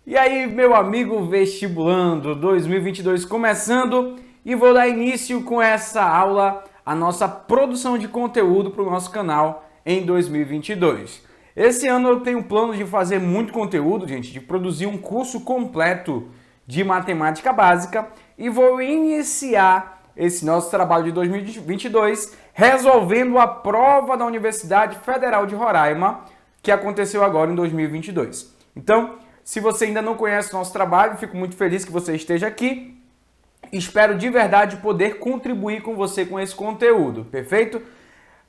E aí, meu amigo vestibulando, 2022 começando e vou dar início com essa aula, a nossa produção de conteúdo para o nosso canal em 2022. Esse ano eu tenho plano de fazer muito conteúdo, gente, de produzir um curso completo de matemática básica e vou iniciar esse nosso trabalho de 2022 resolvendo a prova da Universidade Federal de Roraima, que aconteceu agora em 2022. Então, se você ainda não conhece o nosso trabalho, fico muito feliz que você esteja aqui. Espero de verdade poder contribuir com você com esse conteúdo, perfeito?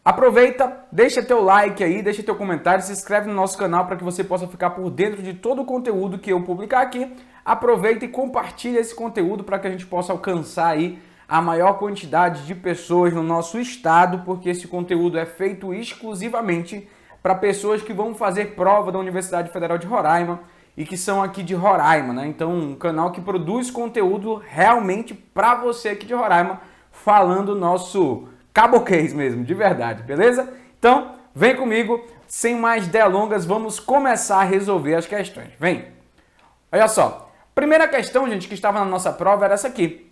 Aproveita, deixa teu like aí, deixa teu comentário, se inscreve no nosso canal para que você possa ficar por dentro de todo o conteúdo que eu publicar aqui. Aproveita e compartilha esse conteúdo para que a gente possa alcançar aí a maior quantidade de pessoas no nosso estado, porque esse conteúdo é feito exclusivamente para pessoas que vão fazer prova da Universidade Federal de Roraima e que são aqui de Roraima, né? Então, um canal que produz conteúdo realmente para você aqui de Roraima, falando nosso caboquês mesmo, de verdade, beleza? Então, vem comigo, sem mais delongas, vamos começar a resolver as questões. Vem! Olha só, primeira questão, gente, que estava na nossa prova era essa aqui.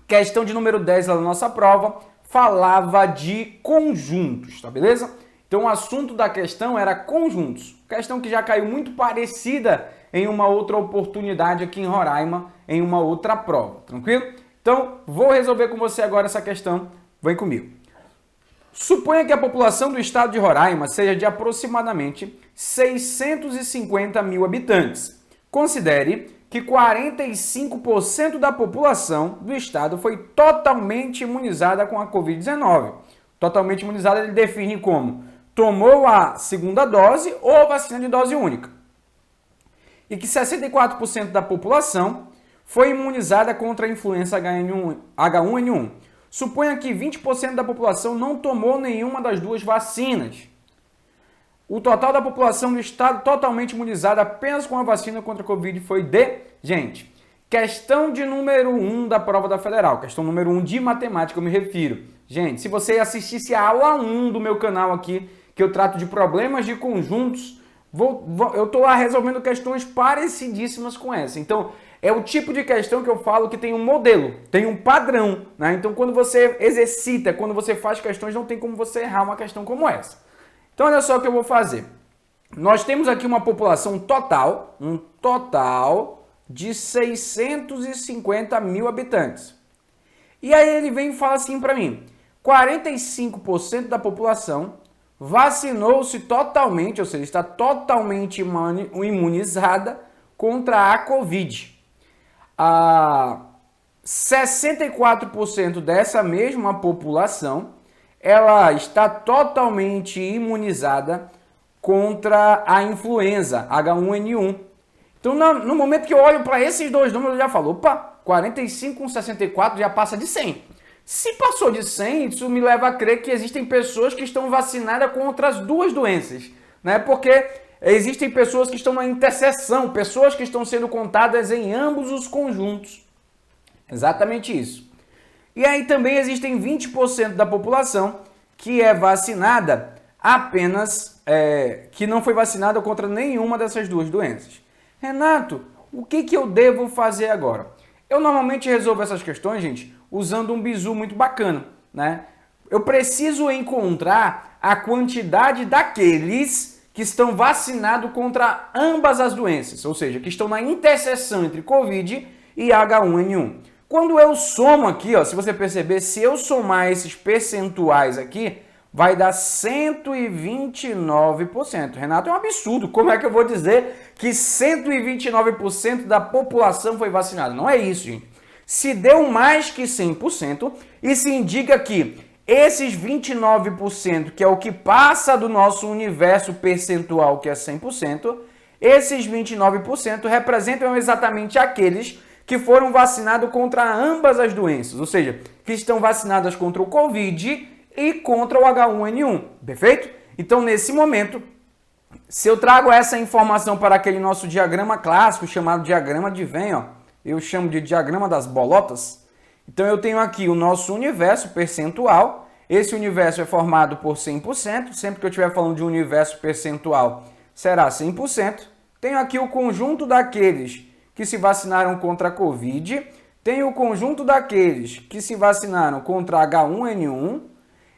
Questão de número 10 lá na nossa prova, falava de conjuntos, tá beleza? Então, o assunto da questão era conjuntos. Questão que já caiu muito parecida em uma outra oportunidade aqui em Roraima, em uma outra prova, tranquilo? Então, vou resolver com você agora essa questão. Vem comigo. Suponha que a população do estado de Roraima seja de aproximadamente 650 mil habitantes. Considere que 45% da população do estado foi totalmente imunizada com a Covid-19. Totalmente imunizada ele define como tomou a segunda dose ou vacina de dose única. E que 64% da população foi imunizada contra a influenza H1N1. Suponha que 20% da população não tomou nenhuma das duas vacinas. O total da população do estado totalmente imunizada apenas com a vacina contra a Covid foi de... Gente, questão de número 1 da prova da Federal. Questão número 1 de matemática, eu me refiro. Gente, se você assistisse a aula 1 do meu canal aqui, que eu trato de problemas de conjuntos, eu estou lá resolvendo questões parecidíssimas com essa. Então, é o tipo de questão que eu falo que tem um modelo, tem um padrão, né? Então, quando você exercita, quando você faz questões, não tem como você errar uma questão como essa. Então, olha só o que eu vou fazer. Nós temos aqui uma população total, um total de 650 mil habitantes. E aí ele vem e fala assim para mim, 45% da população vacinou-se totalmente, ou seja, está totalmente imunizada contra a Covid. 64% dessa mesma população, ela está totalmente imunizada contra a influenza H1N1. Então, no momento que eu olho para esses dois números, eu já falo, opa, 45 com 64 já passa de 100. Se passou de 100, isso me leva a crer que existem pessoas que estão vacinadas contra as duas doenças, né? Porque existem pessoas que estão na interseção, pessoas que estão sendo contadas em ambos os conjuntos. Exatamente isso. E aí também existem 20% da população que é vacinada apenas, que não foi vacinada contra nenhuma dessas duas doenças. Renato, o que eu devo fazer agora? Eu normalmente resolvo essas questões, gente, usando um bizu muito bacana, né? Eu preciso encontrar a quantidade daqueles que estão vacinados contra ambas as doenças, ou seja, que estão na interseção entre Covid e H1N1. Quando eu somo aqui, ó, se você perceber, se eu somar esses percentuais aqui, vai dar 129%. Renato, é um absurdo. Como é que eu vou dizer que 129% da população foi vacinada? Não é isso, gente. Se deu mais que 100%, isso indica que esses 29%, que é o que passa do nosso universo percentual, que é 100%, esses 29% representam exatamente aqueles que foram vacinados contra ambas as doenças, ou seja, que estão vacinadas contra o Covid e contra o H1N1, perfeito? Então, nesse momento, se eu trago essa informação para aquele nosso diagrama clássico, chamado diagrama de Venn, ó, eu chamo de diagrama das bolotas, então eu tenho aqui o nosso universo percentual, esse universo é formado por 100%, sempre que eu estiver falando de um universo percentual, será 100%, tenho aqui o conjunto daqueles que se vacinaram contra a Covid, tenho o conjunto daqueles que se vacinaram contra H1N1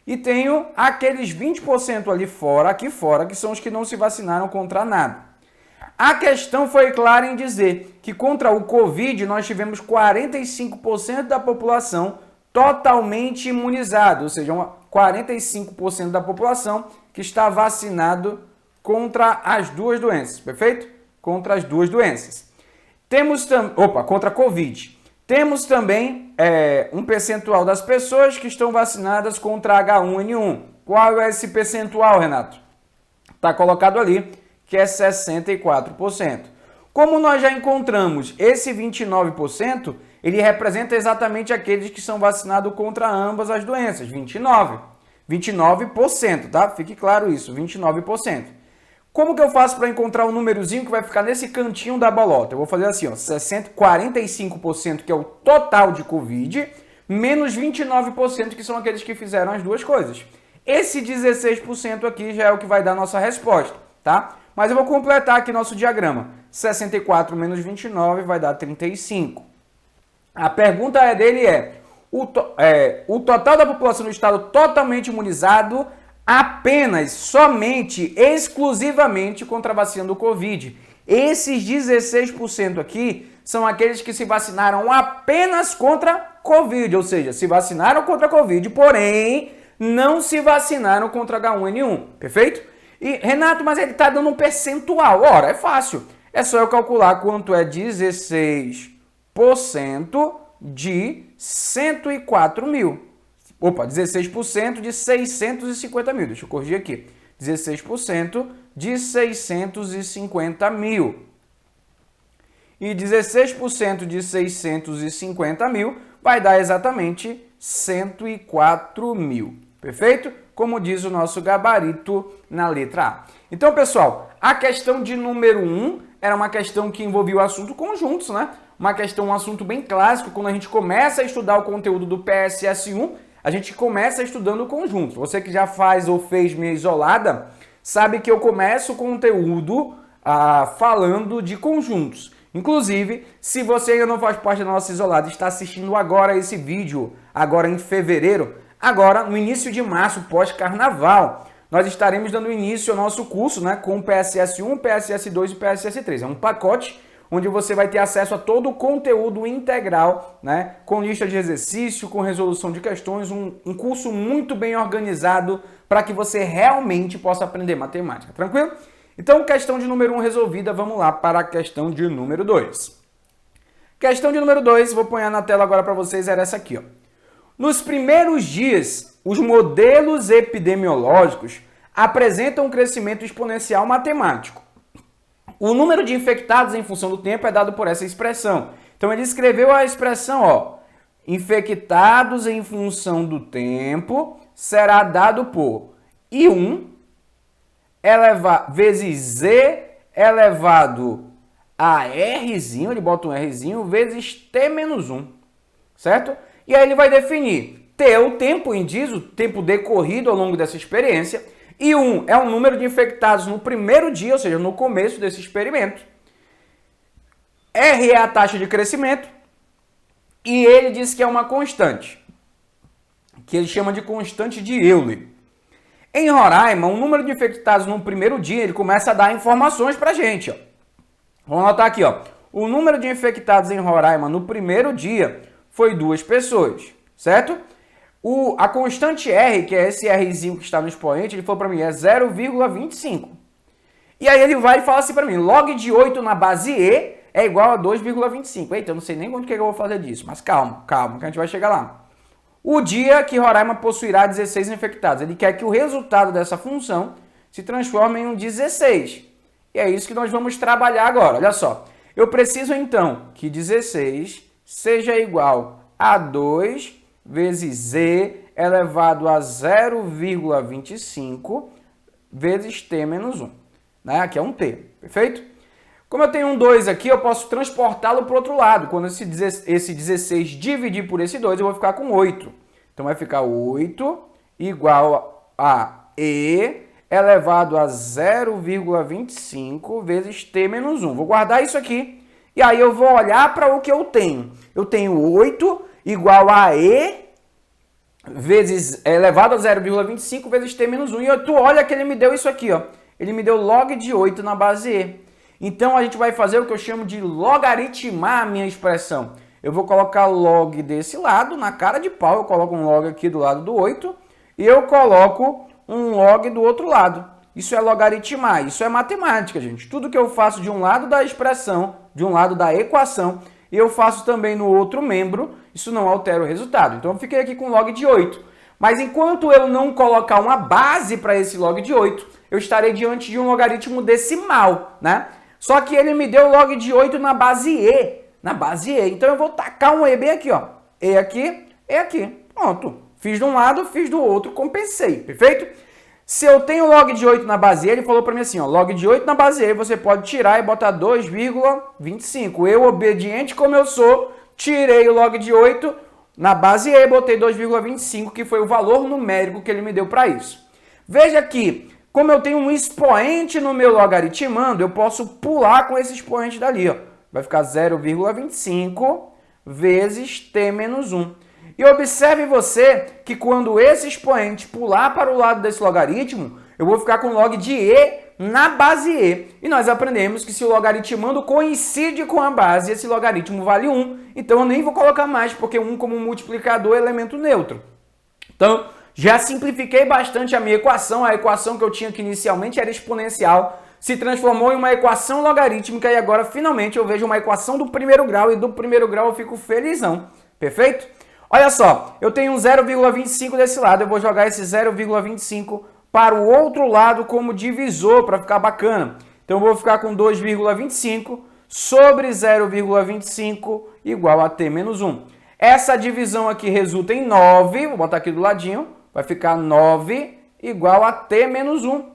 e tenho aqueles 20% ali fora, aqui fora, que são os que não se vacinaram contra nada. A questão foi clara em dizer que contra o Covid nós tivemos 45% da população totalmente imunizada, ou seja, 45% da população que está vacinado contra as duas doenças, perfeito? Contra as duas doenças. Temos contra a Covid. Temos também um percentual das pessoas que estão vacinadas contra H1N1. Qual é esse percentual, Renato? Está colocado ali, que é 64%. Como nós já encontramos esse 29%, ele representa exatamente aqueles que são vacinados contra ambas as doenças, 29%, tá? Fique claro isso, 29%. Como que eu faço para encontrar um númerozinho que vai ficar nesse cantinho da bolota? Eu vou fazer assim, ó, 45% que é o total de Covid, menos 29% que são aqueles que fizeram as duas coisas. Esse 16% aqui já é o que vai dar a nossa resposta, tá? Mas eu vou completar aqui nosso diagrama. 64 menos 29 vai dar 35. A pergunta dele é, o total da população do estado totalmente imunizado apenas, somente, exclusivamente contra a vacina do Covid. Esses 16% aqui são aqueles que se vacinaram apenas contra Covid, ou seja, se vacinaram contra Covid, porém não se vacinaram contra H1N1, perfeito? E, Renato, mas ele está dando um percentual. Ora, é fácil. É só eu calcular quanto é 16% de 104 mil. Opa, 16% de 650 mil. Deixa eu corrigir aqui. 16% de 650 mil. E 16% de 650 mil vai dar exatamente 104 mil. Perfeito? Como diz o nosso gabarito na letra A. Então, pessoal, a questão de número 1 era uma questão que envolvia o assunto conjuntos, né? Um assunto bem clássico. Quando a gente começa a estudar o conteúdo do PSS1, a gente começa estudando conjuntos. Você que já faz ou fez minha isolada, sabe que eu começo o conteúdo falando de conjuntos. Inclusive, se você ainda não faz parte da nossa isolada e está assistindo agora esse vídeo, agora em fevereiro, agora no início de março, pós-carnaval, nós estaremos dando início ao nosso curso, né, com o PSS1, PSS2 e PSS3. É um pacote onde você vai ter acesso a todo o conteúdo integral, né, com lista de exercício, com resolução de questões, um curso muito bem organizado para que você realmente possa aprender matemática, tranquilo? Então, questão de número 1 resolvida, vamos lá para a questão de número 2. Questão de número 2, vou pôr na tela agora para vocês, era essa aqui, ó. Nos primeiros dias, os modelos epidemiológicos apresentam um crescimento exponencial matemático. O número de infectados em função do tempo é dado por essa expressão. Então, ele escreveu a expressão, ó, infectados em função do tempo será dado por I1 vezes Z elevado a Rzinho, ele bota um Rzinho, vezes T menos 1, certo? E aí ele vai definir T é o tempo indício, o tempo decorrido ao longo dessa experiência, e 1 é o número de infectados no primeiro dia, ou seja, no começo desse experimento. R é a taxa de crescimento, e ele diz que é uma constante, que ele chama de constante de Euler. Em Roraima, o número de infectados no primeiro dia, ele começa a dar informações para a gente. Ó. Vamos anotar aqui, ó. O número de infectados em Roraima no primeiro dia foi 2 pessoas, certo? A constante R, que é esse Rzinho que está no expoente, ele falou para mim, é 0,25. E aí ele vai e fala assim para mim, log de 8 na base E é igual a 2,25. Eita, eu não sei nem quanto que eu vou fazer disso, mas calma, calma, que a gente vai chegar lá. O dia que Roraima possuirá 16 infectados. Ele quer que o resultado dessa função se transforme em um 16. E é isso que nós vamos trabalhar agora. Olha só. Eu preciso, então, que 16 seja igual a 2 vezes Z elevado a 0,25 vezes T menos 1. Né? Aqui é um T. Perfeito? Como eu tenho um 2 aqui, eu posso transportá-lo para o outro lado. Quando esse 16 dividir por esse 2, eu vou ficar com 8. Então vai ficar 8 igual a E elevado a 0,25 vezes t menos 1. Vou guardar isso aqui e aí eu vou olhar para o que eu tenho. Eu tenho 8 igual a e vezes elevado a 0,25 vezes t menos 1. E tu olha que ele me deu isso aqui, ó. Ele me deu log de 8 na base e. Então a gente vai fazer o que eu chamo de logaritmar a minha expressão. Eu vou colocar log desse lado, na cara de pau, eu coloco um log aqui do lado do 8 e eu coloco um log do outro lado. Isso é logaritmar, isso é matemática, gente. Tudo que eu faço de um lado da expressão, de um lado da equação, e eu faço também no outro membro, isso não altera o resultado. Então eu fiquei aqui com log de 8. Mas enquanto eu não colocar uma base para esse log de 8, eu estarei diante de um logaritmo decimal, né? Só que ele me deu log de 8 na base e. Na base e. Então eu vou tacar um e bem aqui, ó. E aqui, e aqui. Pronto. Fiz de um lado, fiz do outro, compensei. Perfeito? Se eu tenho log de 8 na base e, ele falou para mim assim, ó, log de 8 na base e, você pode tirar e botar 2,25. Eu, obediente como eu sou, tirei o log de 8 na base e, botei 2,25, que foi o valor numérico que ele me deu para isso. Veja que, como eu tenho um expoente no meu logaritmando, eu posso pular com esse expoente dali, ó. Vai ficar 0,25 vezes t menos 1. E observe você que quando esse expoente pular para o lado desse logaritmo, eu vou ficar com log de e na base e. E nós aprendemos que se o logaritmando coincide com a base, esse logaritmo vale 1. Então eu nem vou colocar mais, porque 1 como multiplicador é elemento neutro. Então, já simplifiquei bastante a minha equação. A equação que eu tinha aqui inicialmente era exponencial, se transformou em uma equação logarítmica e agora finalmente eu vejo uma equação do primeiro grau e do primeiro grau eu fico felizão. Perfeito? Olha só, eu tenho um 0,25 desse lado, eu vou jogar esse 0,25 para o outro lado como divisor para ficar bacana. Então eu vou ficar com 2,25 sobre 0,25 igual a t menos 1. Essa divisão aqui resulta em 9, vou botar aqui do ladinho, vai ficar 9 igual a t menos 1.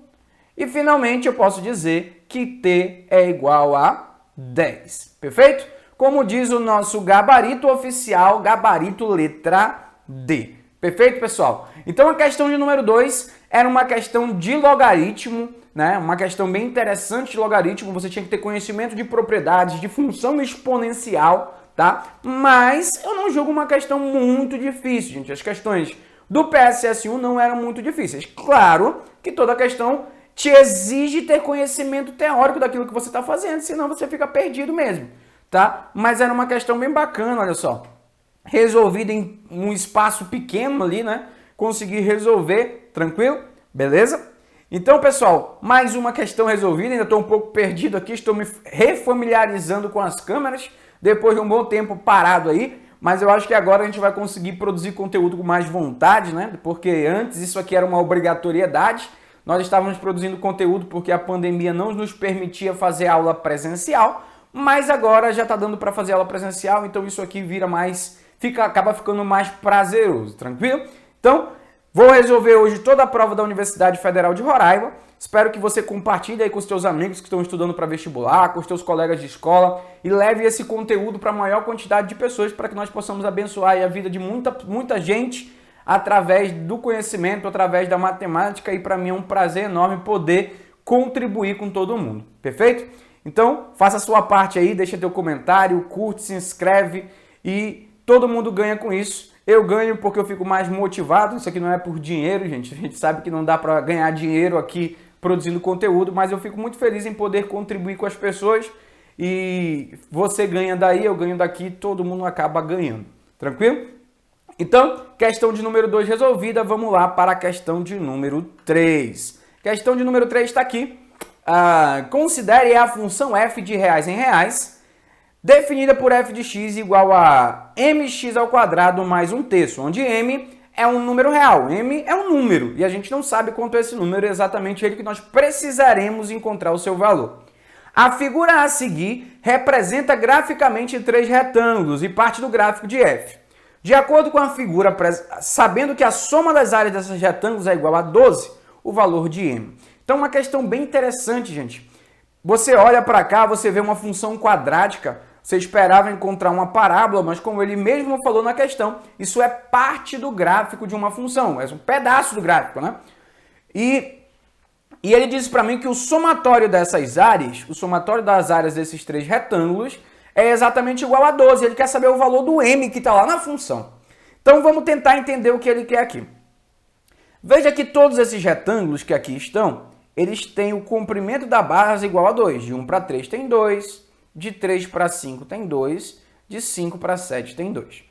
E finalmente eu posso dizer que t é igual a 10. Perfeito? Como diz o nosso gabarito oficial, gabarito letra D. Perfeito, pessoal? Então a questão de número 2 era uma questão de logaritmo, né? Uma questão bem interessante de logaritmo. Você tinha que ter conhecimento de propriedades, de função exponencial, tá? Mas eu não julgo uma questão muito difícil, gente. As questões do PSS1 não eram muito difíceis. Claro que toda questão te exige ter conhecimento teórico daquilo que você está fazendo, senão você fica perdido mesmo, tá? Mas era uma questão bem bacana, olha só. Resolvida em um espaço pequeno ali, né? Consegui resolver, tranquilo? Beleza? Então, pessoal, mais uma questão resolvida. Ainda estou um pouco perdido aqui, estou me refamiliarizando com as câmeras, depois de um bom tempo parado aí. Mas eu acho que agora a gente vai conseguir produzir conteúdo com mais vontade, né? Porque antes isso aqui era uma obrigatoriedade. Nós estávamos produzindo conteúdo porque a pandemia não nos permitia fazer aula presencial, mas agora já está dando para fazer aula presencial, então isso aqui vira mais, acaba ficando mais prazeroso, tranquilo? Então, vou resolver hoje toda a prova da Universidade Federal de Roraima. Espero que você compartilhe aí com os teus amigos que estão estudando para vestibular, com os teus colegas de escola e leve esse conteúdo para a maior quantidade de pessoas para que nós possamos abençoar aí a vida de muita gente através do conhecimento, através da matemática, e para mim é um prazer enorme poder contribuir com todo mundo, perfeito? Então, faça a sua parte aí, deixa teu comentário, curte, se inscreve e todo mundo ganha com isso. Eu ganho porque eu fico mais motivado, isso aqui não é por dinheiro, gente, a gente sabe que não dá para ganhar dinheiro aqui produzindo conteúdo, mas eu fico muito feliz em poder contribuir com as pessoas e você ganha daí, eu ganho daqui, todo mundo acaba ganhando, tranquilo? Então, questão de número 2 resolvida, vamos lá para a questão de número 3. Questão de número 3 está aqui. Considere a função f de reais em reais, definida por f de x igual a mx ao quadrado mais 1/3, onde m é um número real, m é um número, e a gente não sabe quanto é esse número, é exatamente ele que nós precisaremos encontrar o seu valor. A figura a seguir representa graficamente 3 retângulos e parte do gráfico de f. De acordo com a figura, sabendo que a soma das áreas desses retângulos é igual a 12, o valor de m. Então, uma questão bem interessante, gente. Você olha para cá, você vê uma função quadrática, você esperava encontrar uma parábola, mas como ele mesmo falou na questão, isso é parte do gráfico de uma função, é um pedaço do gráfico, né? E E ele disse para mim que o somatório dessas áreas, o somatório das áreas desses três retângulos, é exatamente igual a 12. Ele quer saber o valor do m que está lá na função. Então vamos tentar entender o que ele quer aqui. Veja que todos esses retângulos que aqui estão, eles têm o comprimento da base igual a 2. De 1 para 3 tem 2, de 3 para 5 tem 2, de 5 para 7 tem 2.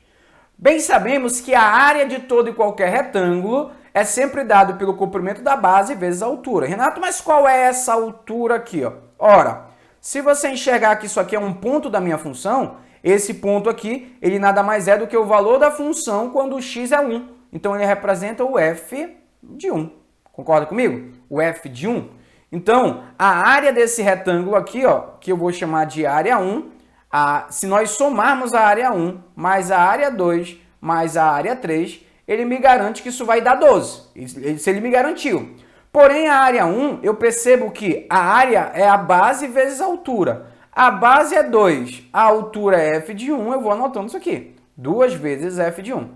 Bem sabemos que a área de todo e qualquer retângulo é sempre dado pelo comprimento da base vezes a altura. Renato, mas qual é essa altura aqui? Ó? Ora, se você enxergar que isso aqui é um ponto da minha função, esse ponto aqui, ele nada mais é do que o valor da função quando o x é 1. Então, ele representa o f de 1. Concorda comigo? O f de 1. Então, a área desse retângulo aqui, ó, que eu vou chamar de área 1, se nós somarmos a área 1 mais a área 2 mais a área 3, ele me garante que isso vai dar 12. Isso ele me garantiu. Porém, a área 1, eu percebo que a área é a base vezes a altura. A base é 2, a altura é f de 1, eu vou anotando isso aqui. 2 vezes f de 1.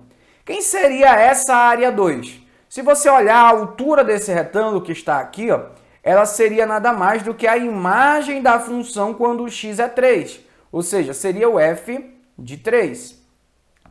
Quem seria essa área 2? Se você olhar a altura desse retângulo que está aqui, ó, ela seria nada mais do que a imagem da função quando o x é 3. Ou seja, seria o f de 3.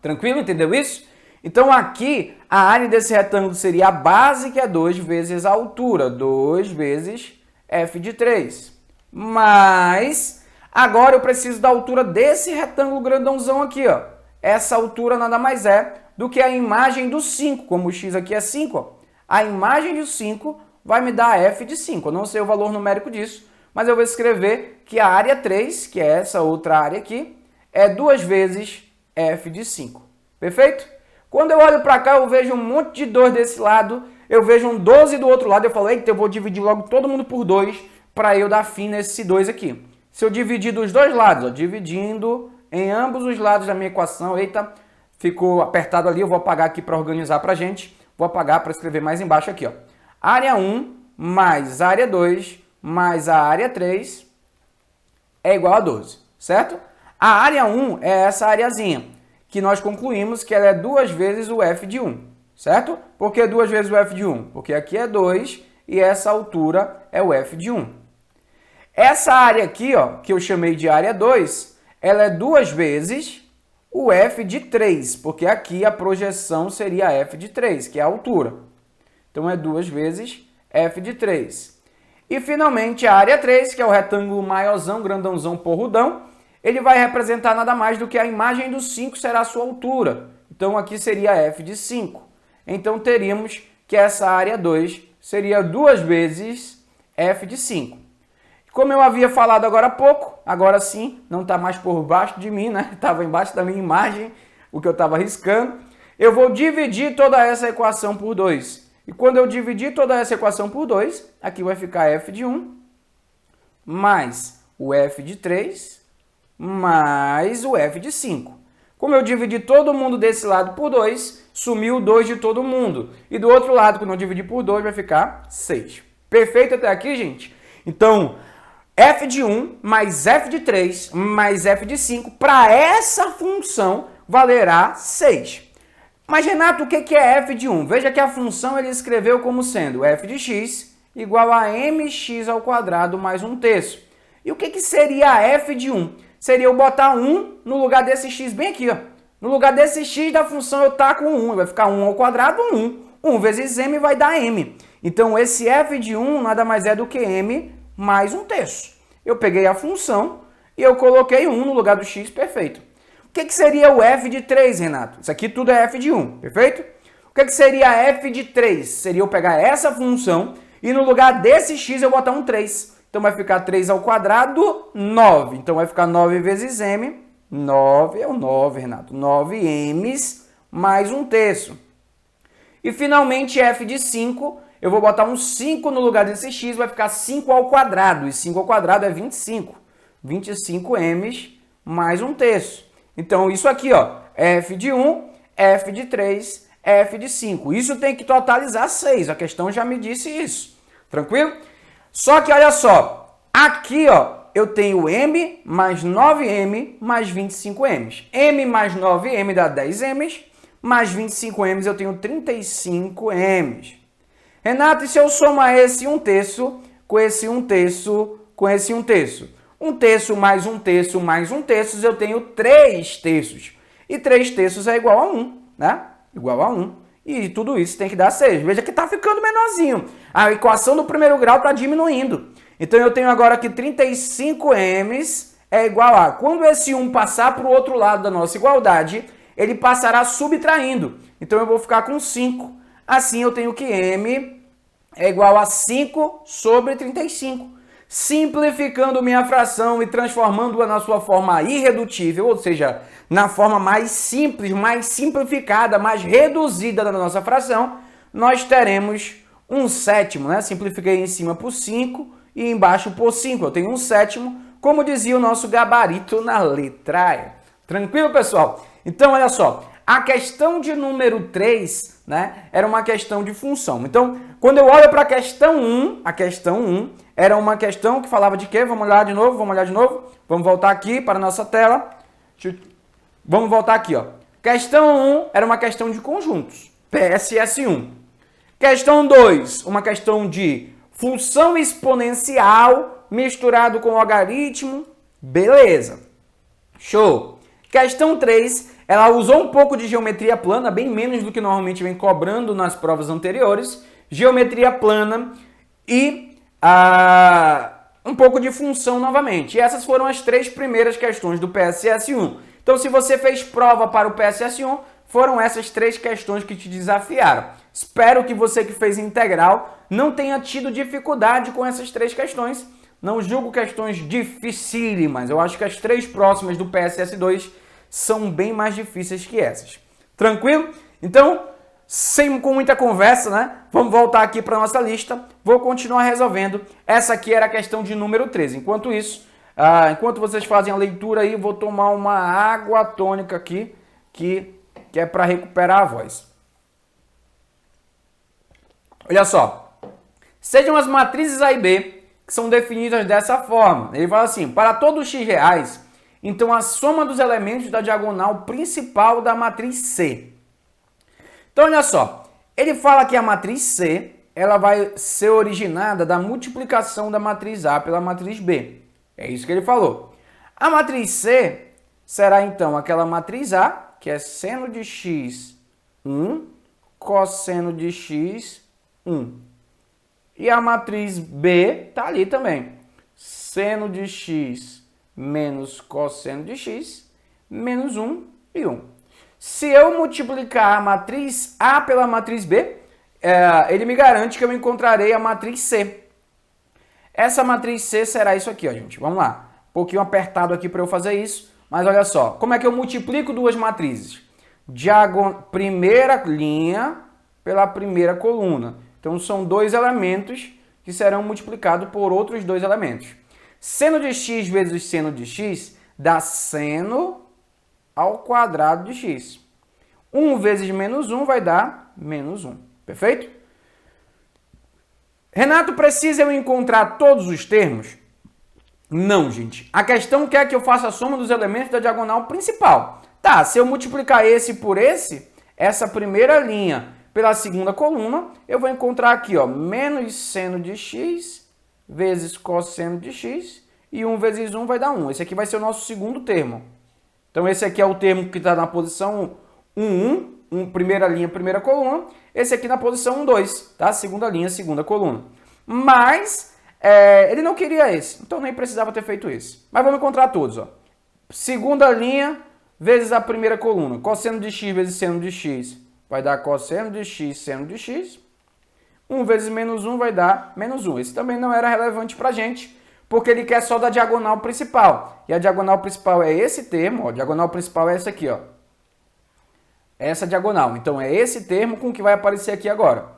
Tranquilo? Entendeu isso? Então, aqui, a área desse retângulo seria a base, que é 2 vezes a altura. 2 vezes f de 3. Mas, agora eu preciso da altura desse retângulo grandãozão aqui, ó. Essa altura nada mais é do que a imagem do 5. Como o x aqui é 5, ó, a imagem do 5 vai me dar f de 5. Eu não sei o valor numérico disso, mas eu vou escrever que a área 3, que é essa outra área aqui, é 2 vezes f de 5. Perfeito? Quando eu olho para cá, eu vejo um monte de 2 desse lado, eu vejo um 12 do outro lado, eu falo, eita, eu vou dividir logo todo mundo por 2 para eu dar fim nesse 2 aqui. Se eu dividir dos dois lados, ó, dividindo em ambos os lados da minha equação, eita, ficou apertado ali, eu vou apagar aqui para organizar para a gente, vou apagar para escrever mais embaixo aqui, ó. Área 1 mais área 2 mais a área 3 é igual a 12, certo? A área 1 é essa areazinha, que nós concluímos que ela é 2 vezes o f de 1, certo? Por que 2 vezes o f de 1? Porque aqui é 2 e essa altura é o f de 1. Essa área aqui, ó, que eu chamei de área 2, ela é 2 vezes o f de 3, porque aqui a projeção seria f de 3, que é a altura. Então, é 2 vezes f de 3. E, finalmente, a área 3, que é o retângulo maiorzão, grandãozão, porrudão, ele vai representar nada mais do que a imagem do 5 será a sua altura. Então, aqui seria f de 5. Então, teríamos que essa área 2 seria 2 vezes f de 5. Como eu havia falado agora há pouco, agora sim, não está mais por baixo de mim, né? Estava embaixo da minha imagem, o que eu estava riscando. Eu vou dividir toda essa equação por 2. E quando eu dividir toda essa equação por 2, aqui vai ficar f de 1 mais o f de 3 mais o f de 5. Como eu dividi todo mundo desse lado por 2, sumiu o 2 de todo mundo. E do outro lado, quando eu dividir por 2, vai ficar 6. Perfeito até aqui, gente? Então, f de 1 mais f de 3 mais f de 5, para essa função, valerá 6. Mas, Renato, o que é f de 1? Veja que a função ele escreveu como sendo f de x igual a mx ao quadrado mais 1/3. E o que seria f de 1? Seria eu botar 1 no lugar desse x bem aqui, ó. No lugar desse x da função eu taco 1, vai ficar 1 ao quadrado, 1. 1 vezes m vai dar m. Então, esse f de 1 nada mais é do que m mais 1/3. Eu peguei a função e eu coloquei 1 no lugar do x, perfeito. O que seria o f de 3, Renato? Isso aqui tudo é f de 1, perfeito? O que seria f de 3? Seria eu pegar essa função e no lugar desse x eu botar um 3. Então vai ficar 3 ao quadrado, 9. Então vai ficar 9 vezes m. 9 é o 9, Renato. 9m mais 1/3. E finalmente f de 5, eu vou botar um 5 no lugar desse x, vai ficar 5 ao quadrado. E 5 ao quadrado é 25. 25m mais 1/3. Então isso aqui, ó, f de 1, f de 3, f de 5. Isso tem que totalizar 6. A questão já me disse isso. Tranquilo? Só que olha só, aqui ó, eu tenho m mais 9m mais 25m. m mais 9m dá 10m, mais 25m eu tenho 35m. Renato, e se eu somar esse 1/3 com esse 1/3 com esse 1/3? 1/3 mais 1/3 mais 1/3, eu tenho 3/3. E 3/3 é igual a 1, né? Igual a 1. E tudo isso tem que dar 6. Veja que está ficando menorzinho. A equação do primeiro grau está diminuindo. Então eu tenho agora que 35m é igual a... Quando esse 1 passar para o outro lado da nossa igualdade, ele passará subtraindo. Então eu vou ficar com 5. Assim eu tenho que m é igual a 5 sobre 35. Simplificando minha fração e transformando-a na sua forma irredutível, ou seja, na forma mais simples, mais simplificada, mais reduzida da nossa fração, nós teremos 1/7, né? Simplifiquei em cima por 5 e embaixo por 5. Eu tenho 1/7, como dizia o nosso gabarito na letra E. Tranquilo, pessoal? Então, olha só. A questão de número 3, né, era uma questão de função. Então, quando eu olho para a questão 1 era uma questão que falava de quê? Vamos olhar de novo, Vamos voltar aqui para a nossa tela. Vamos voltar aqui, ó. Questão 1 era uma questão de conjuntos, PSS1. Questão 2, uma questão de função exponencial misturado com logaritmo. Beleza. Show. Questão 3, ela usou um pouco de geometria plana, bem menos do que normalmente vem cobrando nas provas anteriores. Geometria plana e um pouco de função novamente. E essas foram as 3 primeiras questões do PSS1. Então, se você fez prova para o PSS1, foram essas 3 questões que te desafiaram. Espero que você que fez integral não tenha tido dificuldade com essas 3 questões. Não julgo questões dificílimas. Eu acho que as 3 próximas do PSS2 são bem mais difíceis que essas. Tranquilo? Então, com muita conversa, né? Vamos voltar aqui para a nossa lista. Vou continuar resolvendo. Essa aqui era a questão de número 13. Enquanto isso, enquanto vocês fazem a leitura aí, eu vou tomar uma água tônica aqui, que é para recuperar a voz. Olha só. Sejam as matrizes A e B que são definidas dessa forma. Ele fala assim, para todos os x reais, então a soma dos elementos da diagonal principal da matriz C. Então, olha só, ele fala que a matriz C, ela vai ser originada da multiplicação da matriz A pela matriz B. É isso que ele falou. A matriz C será, então, aquela matriz A, que é seno de x, 1, cosseno de x, 1. E a matriz B está ali também. Seno de x menos cosseno de x, menos 1 e 1. Se eu multiplicar a matriz A pela matriz B, ele me garante que eu encontrarei a matriz C. Essa matriz C será isso aqui, ó, gente. Vamos lá. Um pouquinho apertado aqui para eu fazer isso. Mas olha só. Como é que eu multiplico duas matrizes? Primeira linha pela primeira coluna. Então, são 2 elementos que serão multiplicados por outros 2 elementos. Seno de x vezes seno de x dá seno ao quadrado de x. 1 vezes menos 1 vai dar menos 1. Perfeito? Renato, precisa eu encontrar todos os termos? Não, gente. A questão quer que eu faça a soma dos elementos da diagonal principal. Tá, se eu multiplicar esse por esse, essa primeira linha pela segunda coluna, eu vou encontrar aqui, ó, menos seno de x vezes cosseno de x, e 1 vezes 1 vai dar 1. Esse aqui vai ser o nosso segundo termo. Então, esse aqui é o termo que está na posição 1, primeira linha, primeira coluna. Esse aqui na posição 1, 2, tá? Segunda linha, segunda coluna. Mas, ele não queria esse, então nem precisava ter feito esse. Mas vamos encontrar todos, ó. Segunda linha vezes a primeira coluna. Cosseno de x vezes seno de x vai dar cosseno de x, seno de x. 1 vezes menos 1 vai dar menos 1. Esse também não era relevante pra gente, porque ele quer só da diagonal principal. E a diagonal principal é esse termo, ó. A diagonal principal é essa aqui, ó. Essa diagonal. Então, é esse termo com que vai aparecer aqui agora.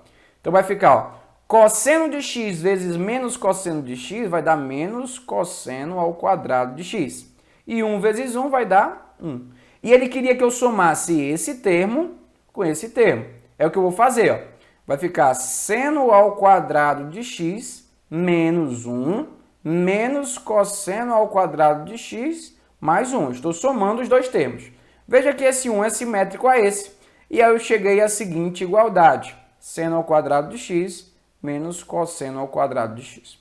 Então, vai ficar, ó, cosseno de x vezes menos cosseno de x vai dar menos cosseno ao quadrado de x. E 1 vezes 1 vai dar 1. E ele queria que eu somasse esse termo com esse termo. É o que eu vou fazer, ó. Vai ficar seno ao quadrado de x menos 1 menos cosseno ao quadrado de x mais 1. Estou somando os dois termos. Veja que esse 1 é simétrico a esse. E aí eu cheguei à seguinte igualdade. Seno ao quadrado de x menos cosseno ao quadrado de x.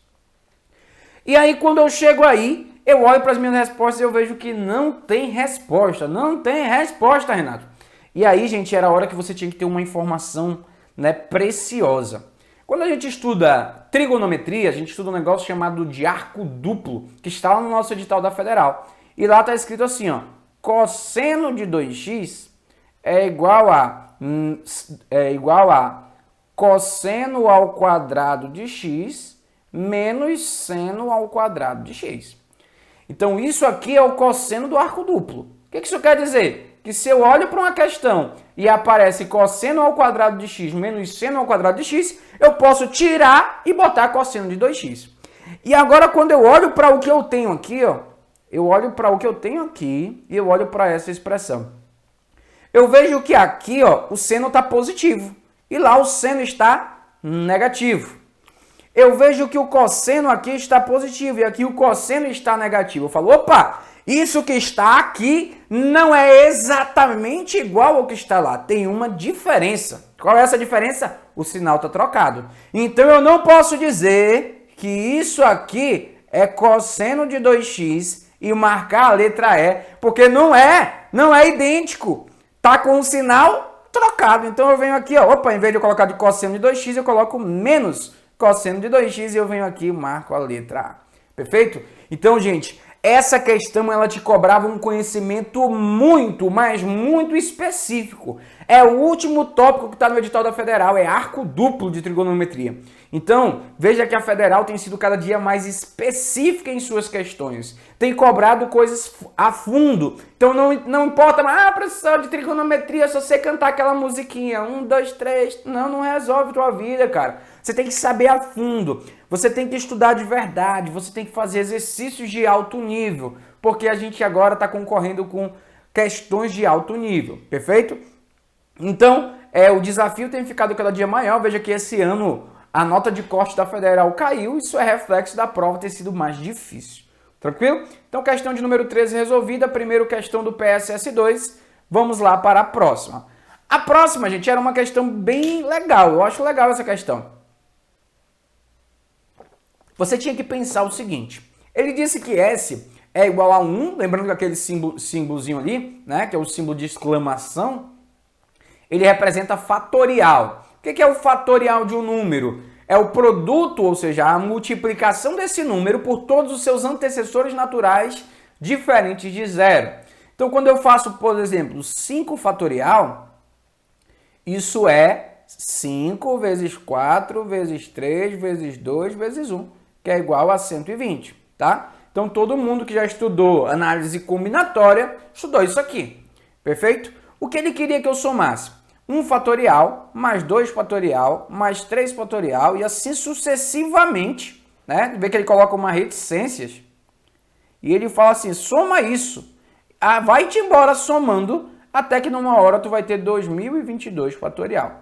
E aí, quando eu chego aí, eu olho para as minhas respostas e eu vejo que não tem resposta. Não tem resposta, Renato. E aí, gente, era a hora que você tinha que ter uma informação, né, preciosa. Quando a gente estuda trigonometria, a gente estuda um negócio chamado de arco duplo, que está lá no nosso edital da Federal. E lá está escrito assim, ó, cosseno de 2x é igual a cosseno ao quadrado de x menos seno ao quadrado de x. Então, isso aqui é o cosseno do arco duplo. O que isso quer dizer? Que se eu olho para uma questão e aparece cosseno ao quadrado de x menos seno ao quadrado de x, eu posso tirar e botar cosseno de 2x. E agora, quando eu olho para o que eu tenho aqui, ó, eu olho para o que eu tenho aqui e eu olho para essa expressão. Eu vejo que aqui, ó, o seno está positivo e lá o seno está negativo. Eu vejo que o cosseno aqui está positivo e aqui o cosseno está negativo. Eu falo, opa, isso que está aqui não é exatamente igual ao que está lá. Tem uma diferença. Qual é essa diferença? O sinal está trocado. Então eu não posso dizer que isso aqui é cosseno de 2x e marcar a letra E, porque não é idêntico. Tá com o sinal trocado. Então eu venho aqui, ó, opa, em vez de eu colocar de cosseno de 2x, eu coloco menos cosseno de 2x e eu venho aqui e marco a letra A. Perfeito? Então, gente, essa questão ela te cobrava um conhecimento muito, mas muito específico. É o último tópico que está no edital da Federal, é arco duplo de trigonometria. Então, veja que a Federal tem sido cada dia mais específica em suas questões. Tem cobrado coisas a fundo. Então, não importa, professor de trigonometria, se você cantar aquela musiquinha, 1, 2, 3, não resolve a tua vida, cara. Você tem que saber a fundo. Você tem que estudar de verdade. Você tem que fazer exercícios de alto nível. Porque a gente agora está concorrendo com questões de alto nível. Perfeito? Então, o desafio tem ficado cada dia maior. Veja que esse ano a nota de corte da Federal caiu. Isso é reflexo da prova ter sido mais difícil. Tranquilo? Então, questão de número 13 resolvida. Primeiro, questão do PSS2. Vamos lá para a próxima. A próxima, gente, era uma questão bem legal. Eu acho legal essa questão. Você tinha que pensar o seguinte. Ele disse que S é igual a 1. Lembrando que aquele símbolozinho ali, né, que é o símbolo de exclamação, ele representa fatorial. O que é o fatorial de um número? É o produto, ou seja, a multiplicação desse número por todos os seus antecessores naturais diferentes de zero. Então, quando eu faço, por exemplo, 5 fatorial, isso é 5 vezes 4 vezes 3 vezes 2 vezes 1, que é igual a 120, tá? Então, todo mundo que já estudou análise combinatória estudou isso aqui, perfeito? O que ele queria que eu somasse? 1 fatorial, mais 2 fatorial, mais 3 fatorial e assim sucessivamente, né? Vê que ele coloca uma reticências e ele fala assim, soma isso, vai-te embora somando até que numa hora tu vai ter 2022 fatorial.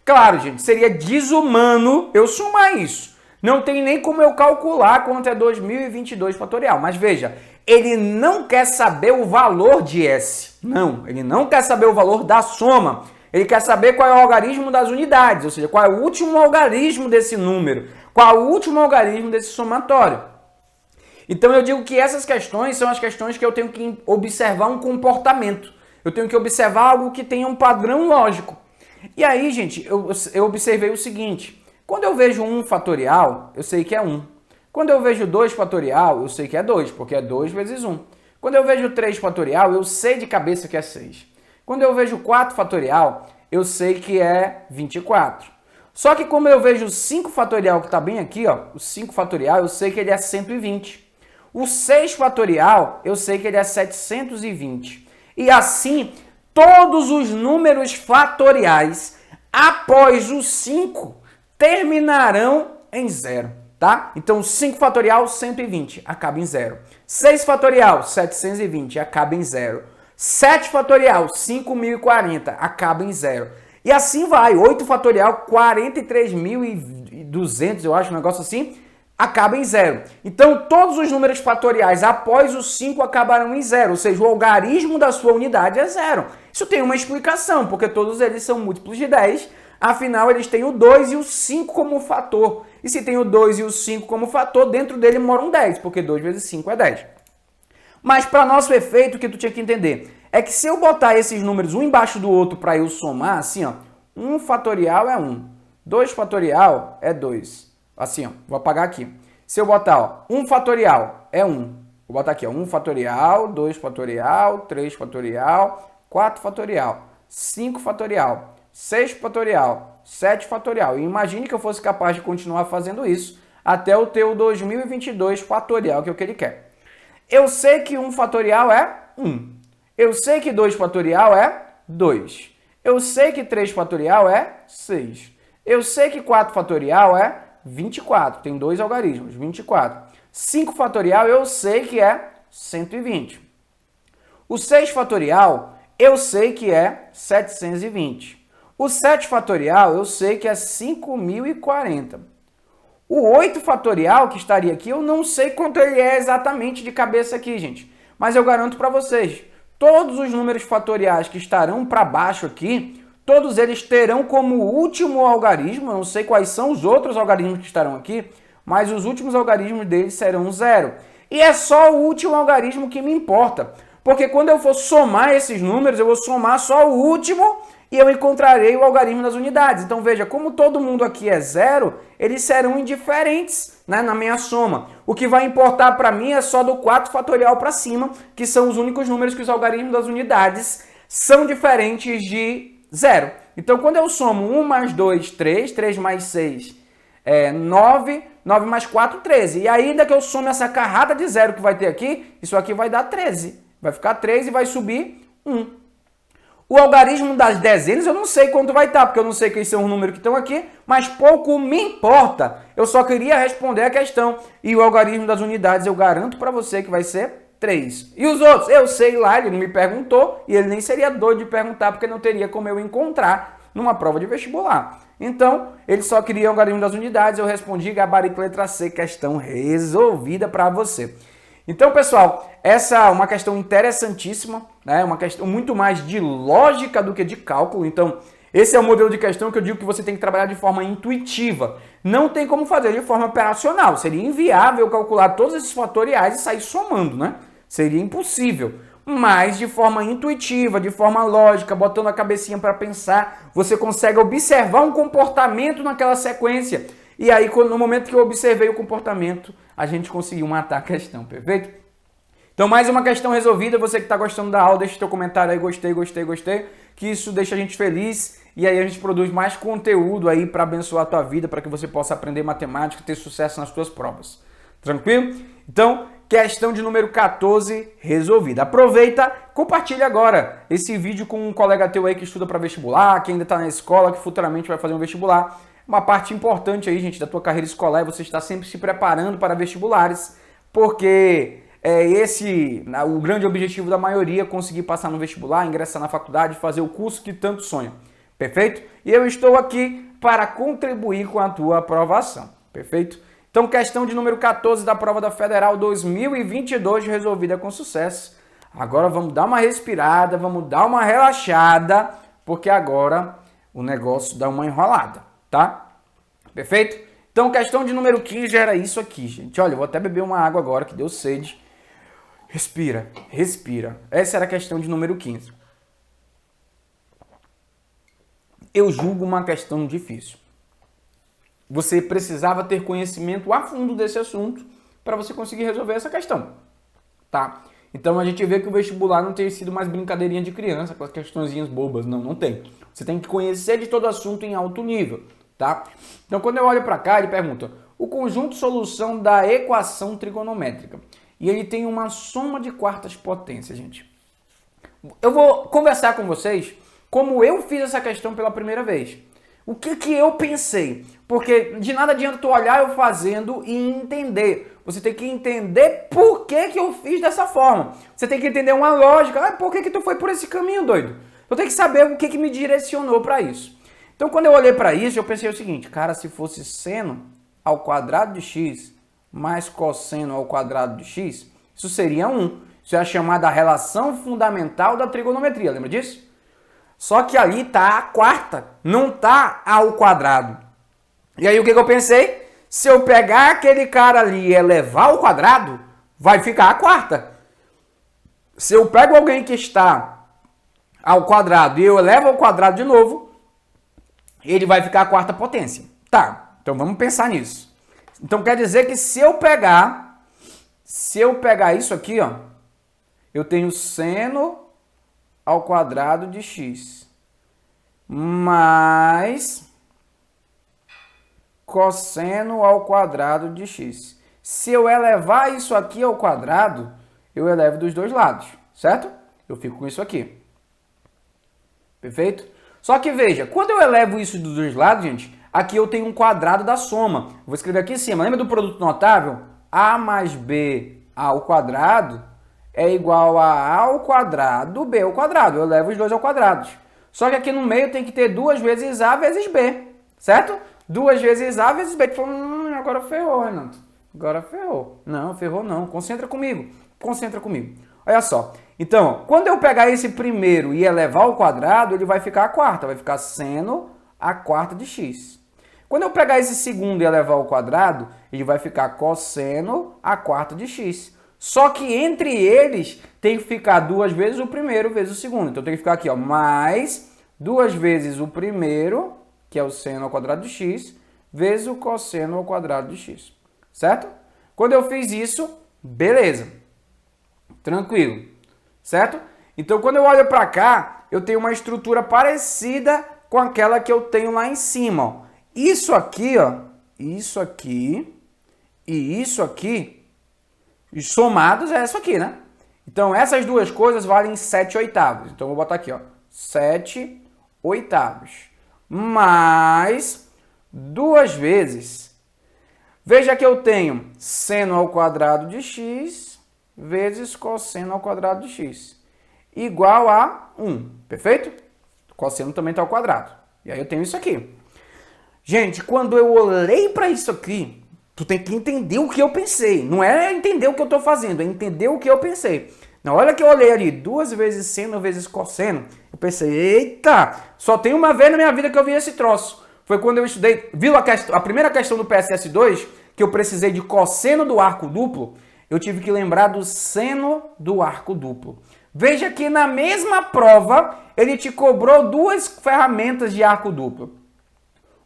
Claro, gente, seria desumano eu somar isso. Não tem nem como eu calcular quanto é 2022 fatorial. Mas veja, ele não quer saber o valor de S. Não, ele não quer saber o valor da soma. Ele quer saber qual é o algarismo das unidades, ou seja, qual é o último algarismo desse número, qual é o último algarismo desse somatório. Então eu digo que essas questões são as questões que eu tenho que observar um comportamento. Eu tenho que observar algo que tenha um padrão lógico. E aí, gente, eu observei o seguinte. Quando eu vejo 1 fatorial, eu sei que é 1. Quando eu vejo 2 fatorial, eu sei que é 2, porque é 2 vezes 1. Quando eu vejo 3 fatorial, eu sei de cabeça que é 6. Quando eu vejo 4 fatorial, eu sei que é 24. Só que como eu vejo o 5 fatorial, que está bem aqui, ó, o 5 fatorial, eu sei que ele é 120. O 6 fatorial, eu sei que ele é 720. E assim, todos os números fatoriais após o 5 terminarão em 0, tá? Então, 5 fatorial, 120, acaba em 0. 6 fatorial, 720, acaba em 0. 7 fatorial, 5040, acaba em 0. E assim vai. 8 fatorial, 43.200, eu acho, um negócio assim, acaba em 0. Então, todos os números fatoriais após o 5 acabarão em 0, ou seja, o algarismo da sua unidade é 0. Isso tem uma explicação, porque todos eles são múltiplos de 10, Afinal, eles têm o 2 e o 5 como fator. E se tem o 2 e o 5 como fator, dentro dele mora um 10, porque 2 vezes 5 é 10. Mas para nosso efeito, o que tu tinha que entender é que se eu botar esses números um embaixo do outro para eu somar, assim, ó, 1 fatorial é 1, 2 fatorial é 2. Assim, ó, vou apagar aqui. Se eu botar, ó, 1 fatorial é 1. Vou botar aqui, ó, 1 fatorial, 2 fatorial, 3 fatorial, 4 fatorial, 5 fatorial, 6 fatorial, 7 fatorial. E imagine que eu fosse capaz de continuar fazendo isso até eu ter o 2022 fatorial, que é o que ele quer. Eu sei que 1 fatorial é 1. Eu sei que 2 fatorial é 2. Eu sei que 3 fatorial é 6. Eu sei que 4 fatorial é 24. Tem dois algarismos, 24. 5 fatorial eu sei que é 120. O 6 fatorial eu sei que é 720. O 7 fatorial eu sei que é 5040. O 8 fatorial que estaria aqui, eu não sei quanto ele é exatamente de cabeça aqui, gente. Mas eu garanto para vocês, todos os números fatoriais que estarão para baixo aqui, todos eles terão como último algarismo, eu não sei quais são os outros algarismos que estarão aqui, mas os últimos algarismos deles serão 0. E é só o último algarismo que me importa, porque quando eu for somar esses números, eu vou somar só o último e eu encontrarei o algarismo das unidades. Então veja, como todo mundo aqui é 0, eles serão indiferentes, né, na minha soma. O que vai importar para mim é só do 4 fatorial para cima, que são os únicos números que os algarismos das unidades são diferentes de 0. Então quando eu somo 1 mais 2, 3, 3 mais 6 é 9, 9 mais 4, 13. E ainda que eu some essa carrada de 0 que vai ter aqui, isso aqui vai dar 13. Vai ficar 3 e vai subir 1. O algarismo das dezenas eu não sei quanto vai estar, porque eu não sei quem são os números que estão aqui, mas pouco me importa. Eu só queria responder a questão. E o algarismo das unidades eu garanto para você que vai ser 3. E os outros? Eu sei lá, ele não me perguntou e ele nem seria doido de perguntar, porque não teria como eu encontrar numa prova de vestibular. Então, ele só queria o algarismo das unidades, eu respondi gabarito letra C, questão resolvida para você. Então, pessoal, essa é uma questão interessantíssima, né? Uma questão muito mais de lógica do que de cálculo. Então, esse é o modelo de questão que eu digo que você tem que trabalhar de forma intuitiva. Não tem como fazer de forma operacional. Seria inviável calcular todos esses fatoriais e sair somando, né? Seria impossível. Mas de forma intuitiva, de forma lógica, botando a cabecinha para pensar, você consegue observar um comportamento naquela sequência. E aí, no momento que eu observei o comportamento, a gente conseguiu matar a questão, perfeito? Então, mais uma questão resolvida. Você que está gostando da aula, deixa seu comentário aí, gostei, gostei, gostei, que isso deixa a gente feliz e aí a gente produz mais conteúdo aí para abençoar a tua vida, para que você possa aprender matemática e ter sucesso nas tuas provas. Tranquilo? Então, questão de número 14 resolvida. Aproveita, compartilha agora esse vídeo com um colega teu aí que estuda para vestibular, que ainda está na escola, que futuramente vai fazer um vestibular. Uma parte importante aí, gente, da tua carreira escolar é você estar sempre se preparando para vestibulares, porque o grande objetivo da maioria é conseguir passar no vestibular, ingressar na faculdade, fazer o curso que tanto sonha, perfeito? E eu estou aqui para contribuir com a tua aprovação, perfeito? Então, questão de número 14 da prova da Federal 2022 resolvida com sucesso. Agora vamos dar uma respirada, vamos dar uma relaxada, porque agora o negócio dá uma enrolada, tá? Perfeito? Então, questão de número 15 era isso aqui, gente. Olha, eu vou até beber uma água agora, que deu sede. Respira, respira. Essa era a questão de número 15. Eu julgo uma questão difícil. Você precisava ter conhecimento a fundo desse assunto para você conseguir resolver essa questão, tá? Então a gente vê que o vestibular não tem sido mais brincadeirinha de criança, com as questõezinhas bobas, não tem. Você tem que conhecer de todo o assunto em alto nível, tá? Então quando eu olho para cá, ele pergunta o conjunto solução da equação trigonométrica. E ele tem uma soma de quartas potências, gente. Eu vou conversar com vocês como eu fiz essa questão pela primeira vez. O que eu pensei? Porque de nada adianta tu olhar eu fazendo e entender. Você tem que entender por que eu fiz dessa forma. Você tem que entender uma lógica. Por que tu foi por esse caminho, doido? Eu tenho que saber o que me direcionou para isso. Então, quando eu olhei para isso, eu pensei o seguinte. Cara, se fosse seno ao quadrado de x mais cosseno ao quadrado de x, isso seria 1. Isso é a chamada relação fundamental da trigonometria. Lembra disso? Só que ali está a quarta, não está ao quadrado. E aí o que eu pensei? Se eu pegar aquele cara ali e elevar ao quadrado, vai ficar a quarta. Se eu pego alguém que está ao quadrado e eu elevo ao quadrado de novo, ele vai ficar a quarta potência. Tá, então vamos pensar nisso. Então quer dizer que se eu pegar isso aqui, ó, eu tenho seno ao quadrado de x mais cosseno ao quadrado de x. Se eu elevar isso aqui ao quadrado, eu elevo dos dois lados, certo? Eu fico com isso aqui. Perfeito? Só que veja, quando eu elevo isso dos dois lados, gente, aqui eu tenho um quadrado da soma. Vou escrever aqui em cima. Lembra do produto notável? A mais b ao quadrado é igual a ao quadrado b ao quadrado. Eu elevo os dois ao quadrado. Só que aqui no meio tem que ter 2 vezes a vezes b, certo? 2 vezes a vezes b. Tu falou, agora ferrou, Renato. Agora ferrou. Não, ferrou não. Concentra comigo. Concentra comigo. Olha só. Então, quando eu pegar esse primeiro e elevar ao quadrado, ele vai ficar a quarta. Vai ficar seno a quarta de x. Quando eu pegar esse segundo e elevar ao quadrado, ele vai ficar cosseno a quarta de x. Só que entre eles tem que ficar 2 vezes o primeiro vezes o segundo. Então tem que ficar aqui, ó, mais 2 vezes o primeiro, que é o seno ao quadrado de x, vezes o cosseno ao quadrado de x. Certo? Quando eu fiz isso, beleza. Tranquilo. Certo? Então quando eu olho para cá, eu tenho uma estrutura parecida com aquela que eu tenho lá em cima, ó. Isso aqui, ó, isso aqui e isso aqui, somados é isso aqui, né? Então, essas duas coisas valem 7/8. Então, eu vou botar aqui, ó, 7/8. Mais 2 vezes. Veja que eu tenho seno ao quadrado de x vezes cosseno ao quadrado de x. Igual a 1, perfeito? O cosseno também está ao quadrado. E aí eu tenho isso aqui. Gente, quando eu olhei para isso aqui, tu tem que entender o que eu pensei. Não é entender o que eu estou fazendo, é entender o que eu pensei. Na hora que eu olhei ali, 2 vezes seno vezes cosseno, eu pensei, eita, só tem uma vez na minha vida que eu vi esse troço. Foi quando eu estudei, viu a primeira questão do PSS2, que eu precisei de cosseno do arco duplo, eu tive que lembrar do seno do arco duplo. Veja que na mesma prova, ele te cobrou 2 ferramentas de arco duplo.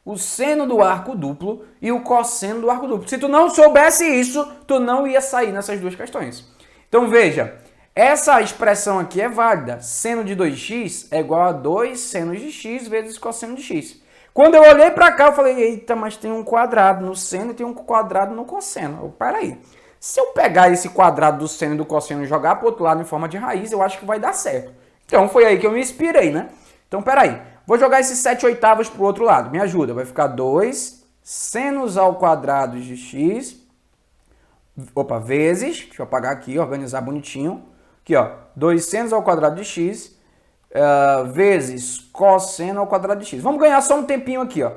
O seno do arco duplo e o cosseno do arco duplo. Se tu não soubesse isso, tu não ia sair nessas 2 questões. Então veja, essa expressão aqui é válida. Seno de 2x é igual a 2 senos de x vezes cosseno de x. Quando eu olhei para cá, eu falei, eita, mas tem um quadrado no seno e tem um quadrado no cosseno. Peraí, se eu pegar esse quadrado do seno e do cosseno e jogar para o outro lado em forma de raiz, eu acho que vai dar certo. Então foi aí que eu me inspirei, né? Então peraí. Vou jogar esses 7/8 para o outro lado. Me ajuda. Vai ficar 2 senos ao quadrado de x. Opa, vezes. Deixa eu apagar aqui, organizar bonitinho. Aqui, ó. 2 senos ao quadrado de x. Vezes cosseno ao quadrado de x. Vamos ganhar só um tempinho aqui, ó.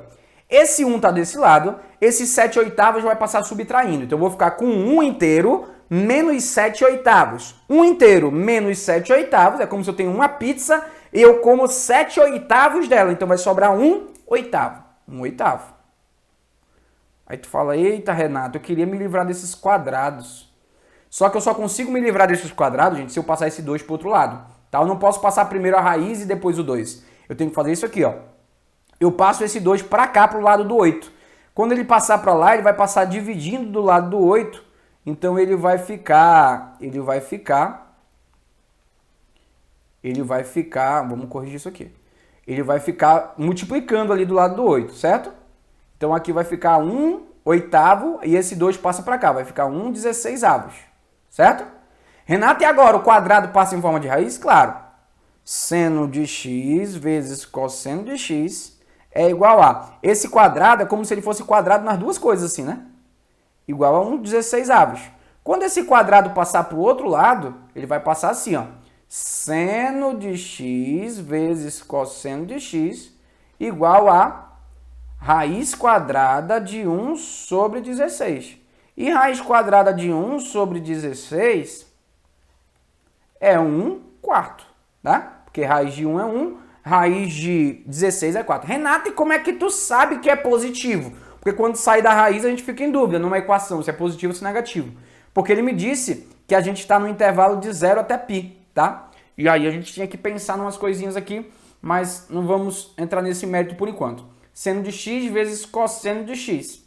Esse 1 tá desse lado. Esse 7/8 vai passar subtraindo. Então eu vou ficar com 1 inteiro menos 7/8. 1 inteiro menos 7/8 é como se eu tenho uma pizza e eu como 7/8 dela. Então vai sobrar 1/8. 1/8. Aí tu fala, eita, Renato, eu queria me livrar desses quadrados. Só que eu só consigo me livrar desses quadrados, gente, se eu passar esse 2 para o outro lado. Tá? Eu não posso passar primeiro a raiz e depois o 2. Eu tenho que fazer isso aqui, ó. Eu passo esse 2 para cá, para o lado do 8. Quando ele passar para lá, ele vai passar dividindo do lado do 8. Então ele vai ficar, vamos corrigir isso aqui. Ele vai ficar multiplicando ali do lado do 8, certo? Então aqui vai ficar 1/8 e esse 2 passa para cá, vai ficar 1/16, certo? Renato, e agora o quadrado passa em forma de raiz? Claro. Seno de x vezes cosseno de x é igual a... Esse quadrado é como se ele fosse quadrado nas duas coisas assim, né? Igual a 1/16. Quando esse quadrado passar para o outro lado, ele vai passar assim, ó. Seno de x vezes cosseno de x igual a raiz quadrada de 1 sobre 16. E raiz quadrada de 1 sobre 16 é 1/4, tá? Porque raiz de 1 é 1, raiz de 16 é 4. Renato, e como é que tu sabe que é positivo? Porque quando sai da raiz a gente fica em dúvida numa equação se é positivo ou se é negativo. Porque ele me disse que a gente está no intervalo de 0 até π, tá? E aí a gente tinha que pensar em umas coisinhas aqui, mas não vamos entrar nesse mérito por enquanto. Seno de x vezes cosseno de x.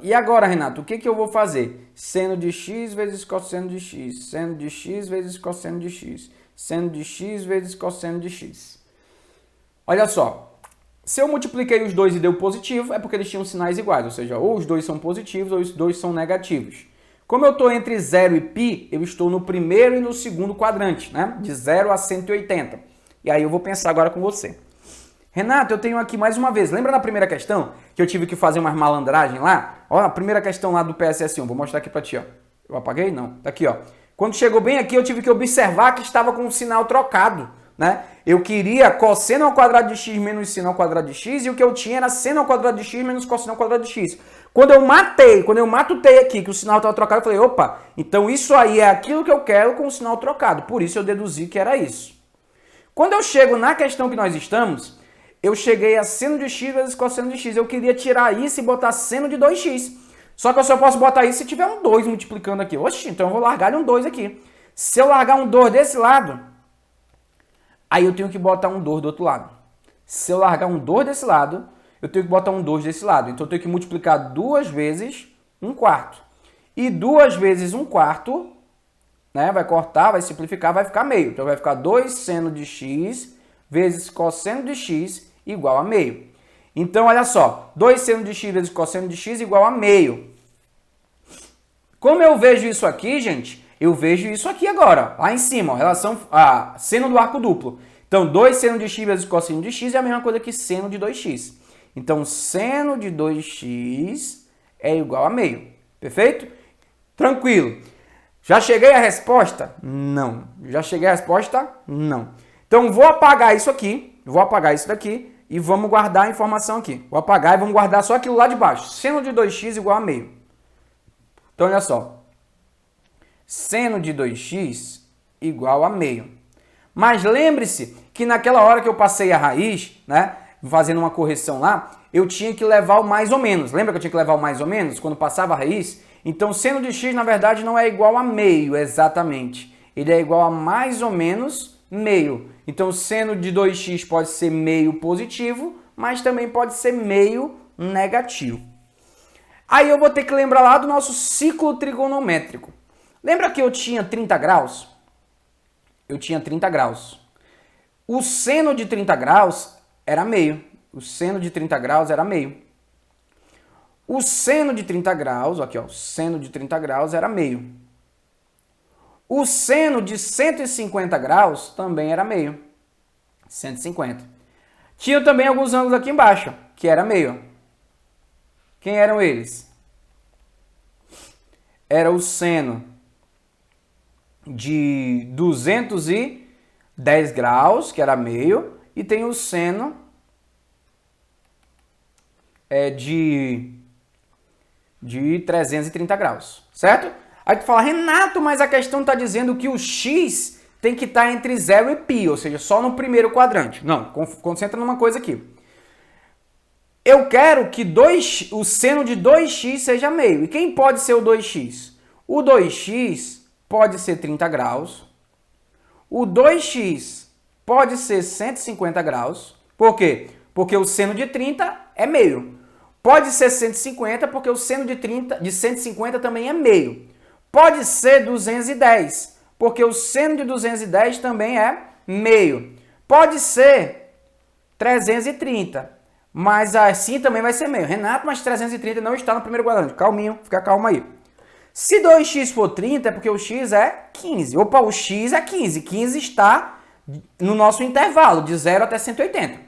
E agora, Renato, o que eu vou fazer? Seno de x vezes cosseno de x. Seno de x vezes cosseno de x. Seno de x vezes cosseno de x. Olha só, se eu multipliquei os dois e deu positivo, é porque eles tinham sinais iguais, ou seja, ou os dois são positivos ou os dois são negativos. Como eu estou entre 0 e π, eu estou no primeiro e no segundo quadrante, né? De 0 a 180. E aí eu vou pensar agora com você. Renato, eu tenho aqui mais uma vez, lembra na primeira questão que eu tive que fazer umas malandragens lá? Ó, a primeira questão lá do PSS1, vou mostrar aqui para ti, ó. Eu apaguei? Não, tá aqui, ó. Quando chegou bem aqui, eu tive que observar que estava com o sinal trocado, né? Eu queria cosseno ao quadrado de x menos seno ao quadrado de x, e o que eu tinha era seno ao quadrado de x menos cosseno ao quadrado de x. Quando eu matutei aqui, que o sinal estava trocado, eu falei, opa, então isso aí é aquilo que eu quero com o sinal trocado. Por isso eu deduzi que era isso. Quando eu chego na questão que nós estamos, eu cheguei a seno de x vezes cosseno de x. Eu queria tirar isso e botar seno de 2x. Só que eu só posso botar isso se tiver um 2 multiplicando aqui. Oxi, então eu vou largar um 2 aqui. Se eu largar um 2 desse lado, aí eu tenho que botar um 2 do outro lado. Se eu largar um 2 desse lado, eu tenho que botar um 2 desse lado. Então eu tenho que multiplicar 2 vezes 1/4. E 2 vezes 1/4, né, vai cortar, vai simplificar, vai ficar meio. Então vai ficar 2 seno de x vezes cosseno de x igual a meio. Então, olha só, 2 seno de x vezes cosseno de x igual a meio. Como eu vejo isso aqui, gente, eu vejo isso aqui agora, lá em cima, ó, relação a seno do arco duplo. Então, 2 seno de x vezes cosseno de x é a mesma coisa que seno de 2x. Então, seno de 2x é igual a meio. Perfeito? Tranquilo. Já cheguei à resposta? Não. Já cheguei à resposta? Não. Então, vou apagar isso aqui, vou apagar isso daqui e vamos guardar a informação aqui. Vou apagar e vamos guardar só aquilo lá de baixo. Seno de 2x igual a meio. Então, olha só. Seno de 2x igual a meio. Mas lembre-se que naquela hora que eu passei a raiz, né, fazendo uma correção lá, eu tinha que levar o mais ou menos. Lembra que eu tinha que levar o mais ou menos quando passava a raiz? Então, seno de x, na verdade, não é igual a meio, exatamente. Ele é igual a mais ou menos meio. Então, seno de 2x pode ser meio positivo, mas também pode ser meio negativo. Aí eu vou ter que lembrar lá do nosso ciclo trigonométrico. Lembra que eu tinha 30 graus? Eu tinha 30 graus. O seno de 30 graus era meio. O seno de 30 graus era meio. O seno de 30 graus, aqui ó, o seno de 30 graus era meio. O seno de 150 graus também era meio. 150. Tinha também alguns ângulos aqui embaixo, que era meio. Quem eram eles? Era o seno de 210 graus, que era meio, e tem o seno de 330 graus, certo? Aí tu fala, Renato, mas a questão está dizendo que o x tem que estar entre 0 e π, ou seja, só no primeiro quadrante. Não, concentra numa coisa aqui. Eu quero que o seno de 2x seja meio. E quem pode ser o 2x? O 2x pode ser 30 graus. O 2x pode ser 150 graus. Por quê? Porque o seno de 30 é meio. Pode ser 150 porque o seno de 150 também é meio. Pode ser 210, porque o seno de 210 também é meio. Pode ser 330, mas assim também vai ser meio. Renato, mas 330 não está no primeiro quadrante. Calminho, fica calmo aí. Se 2x for 30, é porque o x é 15. Opa, o x é 15. 15 está no nosso intervalo, de 0 até 180.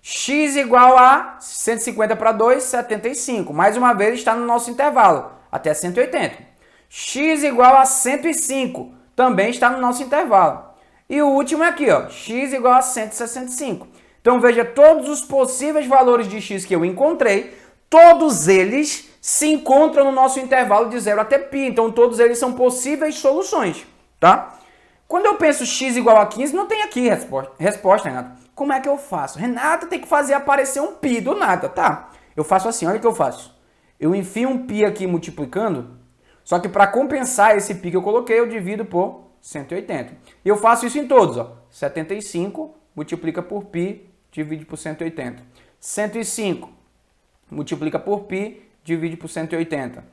X igual a 150 para 2, 75. Mais uma vez está no nosso intervalo, até 180. X igual a 105, também está no nosso intervalo. E o último é aqui, ó, x igual a 165. Então veja, todos os possíveis valores de x que eu encontrei, todos eles se encontram no nosso intervalo de 0 até π. Então todos eles são possíveis soluções, tá? Quando eu penso x igual a 15, não tem aqui resposta, Renato. Como é que eu faço? Renata tem que fazer aparecer um pi do nada, tá? Eu faço assim, olha o que eu faço. Eu enfio um pi aqui multiplicando, só que para compensar esse pi que eu coloquei, eu divido por 180. E eu faço isso em todos, ó. 75 multiplica por pi, divide por 180. 105 multiplica por pi, divide por 180.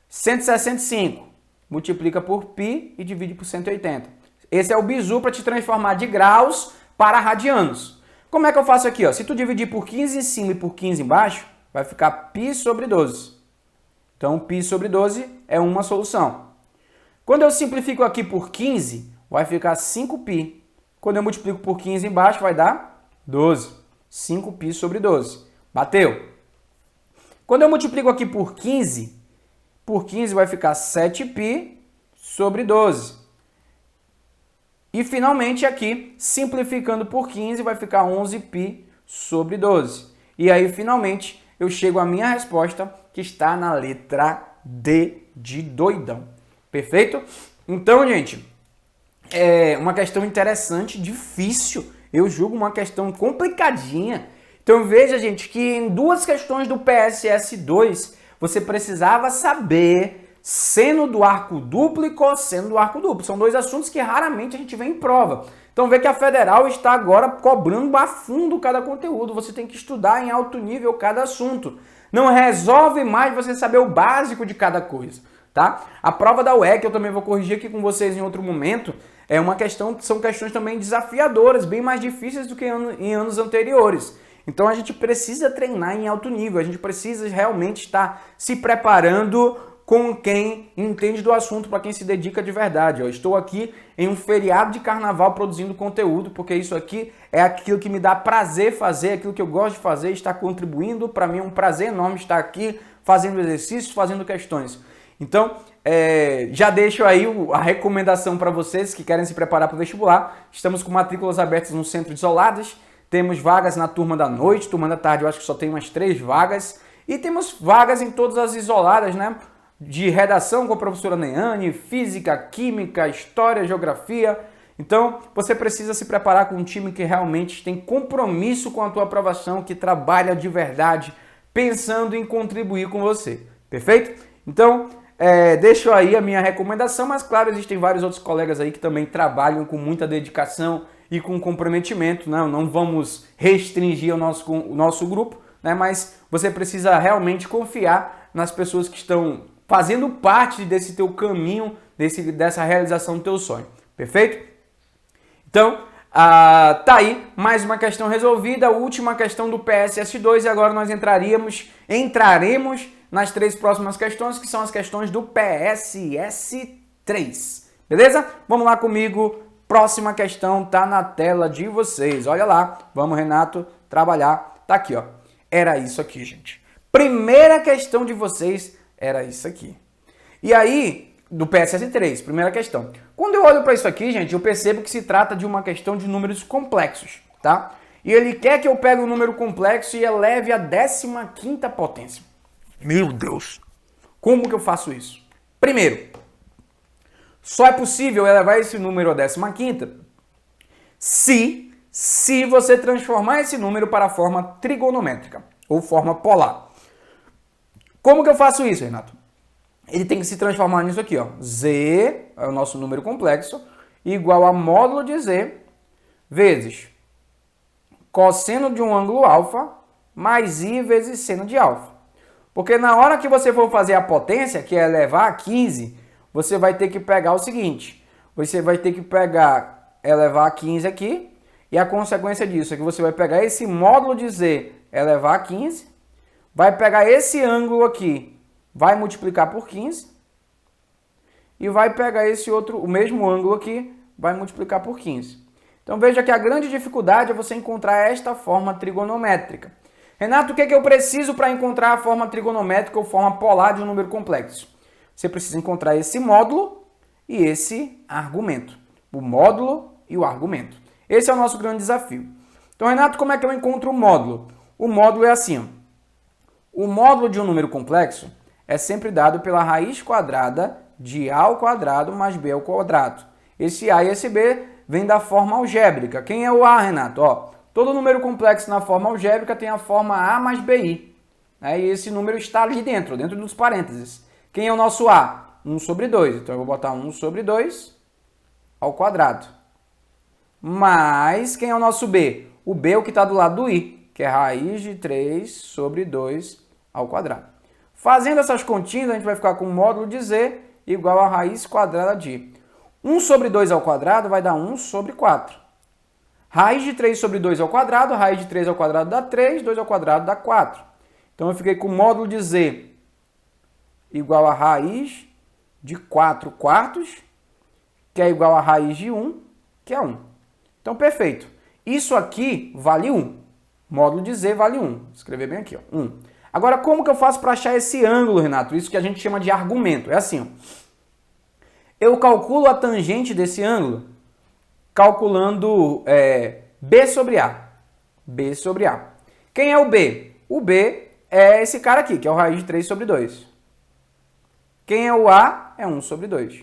165 multiplica por pi e divide por 180. Esse é o bizu para te transformar de graus para radianos. Como é que eu faço aqui? Ó? Se tu dividir por 15 em cima e por 15 embaixo, vai ficar π sobre 12. Então, π sobre 12 é uma solução. Quando eu simplifico aqui por 15, vai ficar 5π. Quando eu multiplico por 15 embaixo, vai dar 12. 5π sobre 12. Bateu? Quando eu multiplico aqui por 15 vai ficar 7π sobre 12. E finalmente aqui, simplificando por 15, vai ficar 11π sobre 12. E aí, finalmente, eu chego à minha resposta, que está na letra D de doidão. Perfeito? Então, gente, é uma questão interessante, difícil. Eu julgo uma questão complicadinha. Então, veja, gente, que em duas questões do PSS2, você precisava saber seno do arco duplo e cosseno do arco duplo. São dois assuntos que raramente a gente vê em prova. Então vê que a Federal está agora cobrando a fundo cada conteúdo. Você tem que estudar em alto nível cada assunto. Não resolve mais você saber o básico de cada coisa, tá? A prova da UEC, eu também vou corrigir aqui com vocês em outro momento, são questões também desafiadoras, bem mais difíceis do que em anos anteriores. Então a gente precisa treinar em alto nível, a gente precisa realmente estar se preparando com quem entende do assunto, para quem se dedica de verdade. Eu estou aqui em um feriado de carnaval produzindo conteúdo, porque isso aqui é aquilo que me dá prazer fazer, aquilo que eu gosto de fazer, estar contribuindo. Para mim é um prazer enorme estar aqui fazendo exercícios, fazendo questões. Então, já deixo aí a recomendação para vocês que querem se preparar para o vestibular. Estamos com matrículas abertas no Centro de Isoladas, temos vagas na turma da noite, turma da tarde eu acho que só tem umas 3 vagas, e temos vagas em todas as isoladas, né? De redação com a professora Neane, física, química, história, geografia. Então, você precisa se preparar com um time que realmente tem compromisso com a tua aprovação, que trabalha de verdade, pensando em contribuir com você. Perfeito? Então, deixo aí a minha recomendação, mas claro, existem vários outros colegas aí que também trabalham com muita dedicação e com comprometimento, né? Não vamos restringir o nosso grupo, né? Mas você precisa realmente confiar nas pessoas que estão fazendo parte desse teu caminho, dessa realização do teu sonho. Perfeito? Então, tá aí mais uma questão resolvida, a última questão do PSS2, e agora nós entraremos nas 3 próximas questões, que são as questões do PSS3. Beleza? Vamos lá comigo. Próxima questão tá na tela de vocês. Olha lá. Vamos, Renato, trabalhar. Tá aqui, ó. Era isso aqui, gente. Primeira questão de vocês era isso aqui. E aí, do PSS3, primeira questão. Quando eu olho para isso aqui, gente, eu percebo que se trata de uma questão de números complexos, tá? E ele quer que eu pegue um número complexo e eleve a 15ª potência. Meu Deus! Como que eu faço isso? Primeiro, só é possível elevar esse número a 15ª se você transformar esse número para a forma trigonométrica ou forma polar. Como que eu faço isso, Renato? Ele tem que se transformar nisso aqui, ó. Z é o nosso número complexo, igual a módulo de Z vezes cosseno de um ângulo alfa mais I vezes seno de alfa. Porque na hora que você for fazer a potência, que é elevar a 15, você vai ter que pegar o seguinte. Você vai ter que elevar a 15 aqui, e a consequência disso é que você vai pegar esse módulo de Z elevar a 15, vai pegar esse ângulo aqui, vai multiplicar por 15, e vai pegar o mesmo ângulo aqui, vai multiplicar por 15. Então veja que a grande dificuldade é você encontrar esta forma trigonométrica. Renato, o que é que eu preciso para encontrar a forma trigonométrica ou forma polar de um número complexo? Você precisa encontrar esse módulo e esse argumento. O módulo e o argumento. Esse é o nosso grande desafio. Então, Renato, como é que eu encontro o módulo? O módulo é assim, ó. O módulo de um número complexo é sempre dado pela raiz quadrada de A ao quadrado mais B ao quadrado. Esse A e esse B vem da forma algébrica. Quem é o A, Renato? Ó, todo número complexo na forma algébrica tem a forma A mais BI. Né? E esse número está ali dentro dos parênteses. Quem é o nosso A? 1 sobre 2. Então eu vou botar 1 sobre 2 ao quadrado. Mais, quem é o nosso B? O B é o que está do lado do I, que é raiz de 3 sobre 2 ao quadrado. Fazendo essas continhas, a gente vai ficar com o módulo de Z igual a raiz quadrada de 1 sobre 2 ao quadrado vai dar 1 sobre 4. Raiz de 3 sobre 2 ao quadrado, raiz de 3 ao quadrado dá 3, 2 ao quadrado dá 4. Então eu fiquei com o módulo de Z igual a raiz de 4 quartos, que é igual a raiz de 1, que é 1. Então, perfeito. Isso aqui vale 1. Módulo de Z vale 1. Vou escrever bem aqui, ó, 1. Agora, como que eu faço para achar esse ângulo, Renato? Isso que a gente chama de argumento. É assim, ó. Eu calculo a tangente desse ângulo calculando B sobre A. B sobre A. Quem é o B? O B é esse cara aqui, que é o raiz de 3 sobre 2. Quem é o A? É 1 sobre 2.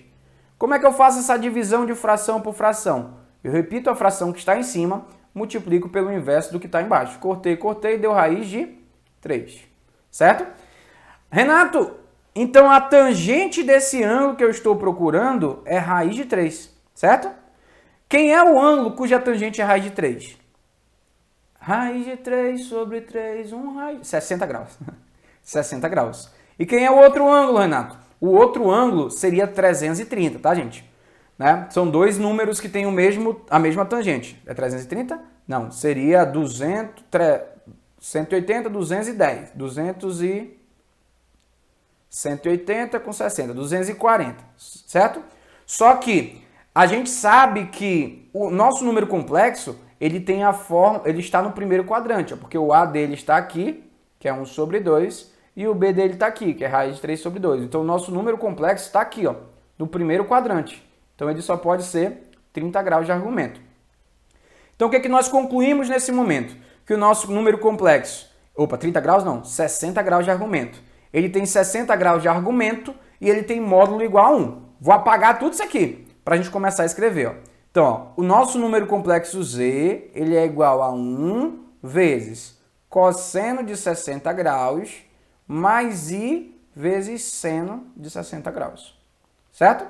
Como é que eu faço essa divisão de fração por fração? Eu repito a fração que está em cima, multiplico pelo inverso do que está embaixo. Cortei, cortei, deu raiz de 3. Certo? Renato, então a tangente desse ângulo que eu estou procurando é raiz de 3. Certo? Quem é o ângulo cuja tangente é raiz de 3? Raiz de 3 sobre 3, 1 raiz... 60 graus. 60 graus. E quem é o outro ângulo, Renato? O outro ângulo seria 330, tá, gente? Né? São dois números que têm a mesma tangente. É 330? Não, seria 180, 210. 180 com 60, 240, certo? Só que a gente sabe que o nosso número complexo, ele tem a forma, ele está no primeiro quadrante, porque o A dele está aqui, que é 1 sobre 2, e o B dele está aqui, que é raiz de 3 sobre 2. Então o nosso número complexo está aqui, ó, no primeiro quadrante. Então ele só pode ser 30 graus de argumento. Então o que é que nós concluímos nesse momento? Que o nosso número complexo, 30 graus não, 60 graus de argumento. Ele tem 60 graus de argumento e ele tem módulo igual a 1. Vou apagar tudo isso aqui para a gente começar a escrever. Ó. Então, ó, o nosso número complexo Z, ele é igual a 1 vezes cosseno de 60 graus mais I vezes seno de 60 graus. Certo?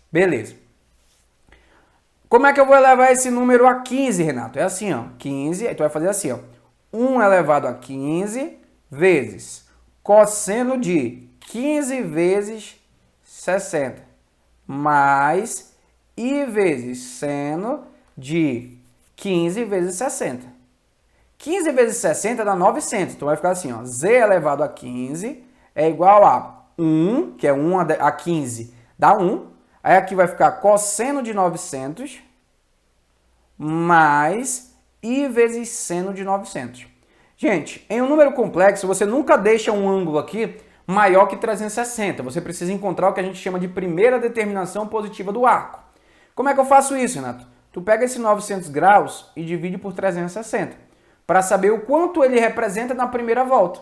Beleza. Como é que eu vou elevar esse número a 15, Renato? É assim, ó, 15, aí tu vai fazer assim, ó, 1 elevado a 15 vezes cosseno de 15 vezes 60 mais I vezes seno de 15 vezes 60. 15 vezes 60 dá 900, então vai ficar assim, ó, Z elevado a 15 é igual a 1, que é 1 a 15, dá 1. Aí aqui vai ficar cosseno de 900 mais I vezes seno de 900. Gente, em um número complexo, você nunca deixa um ângulo aqui maior que 360. Você precisa encontrar o que a gente chama de primeira determinação positiva do arco. Como é que eu faço isso, Renato? Tu pega esse 900 graus e divide por 360, para saber o quanto ele representa na primeira volta.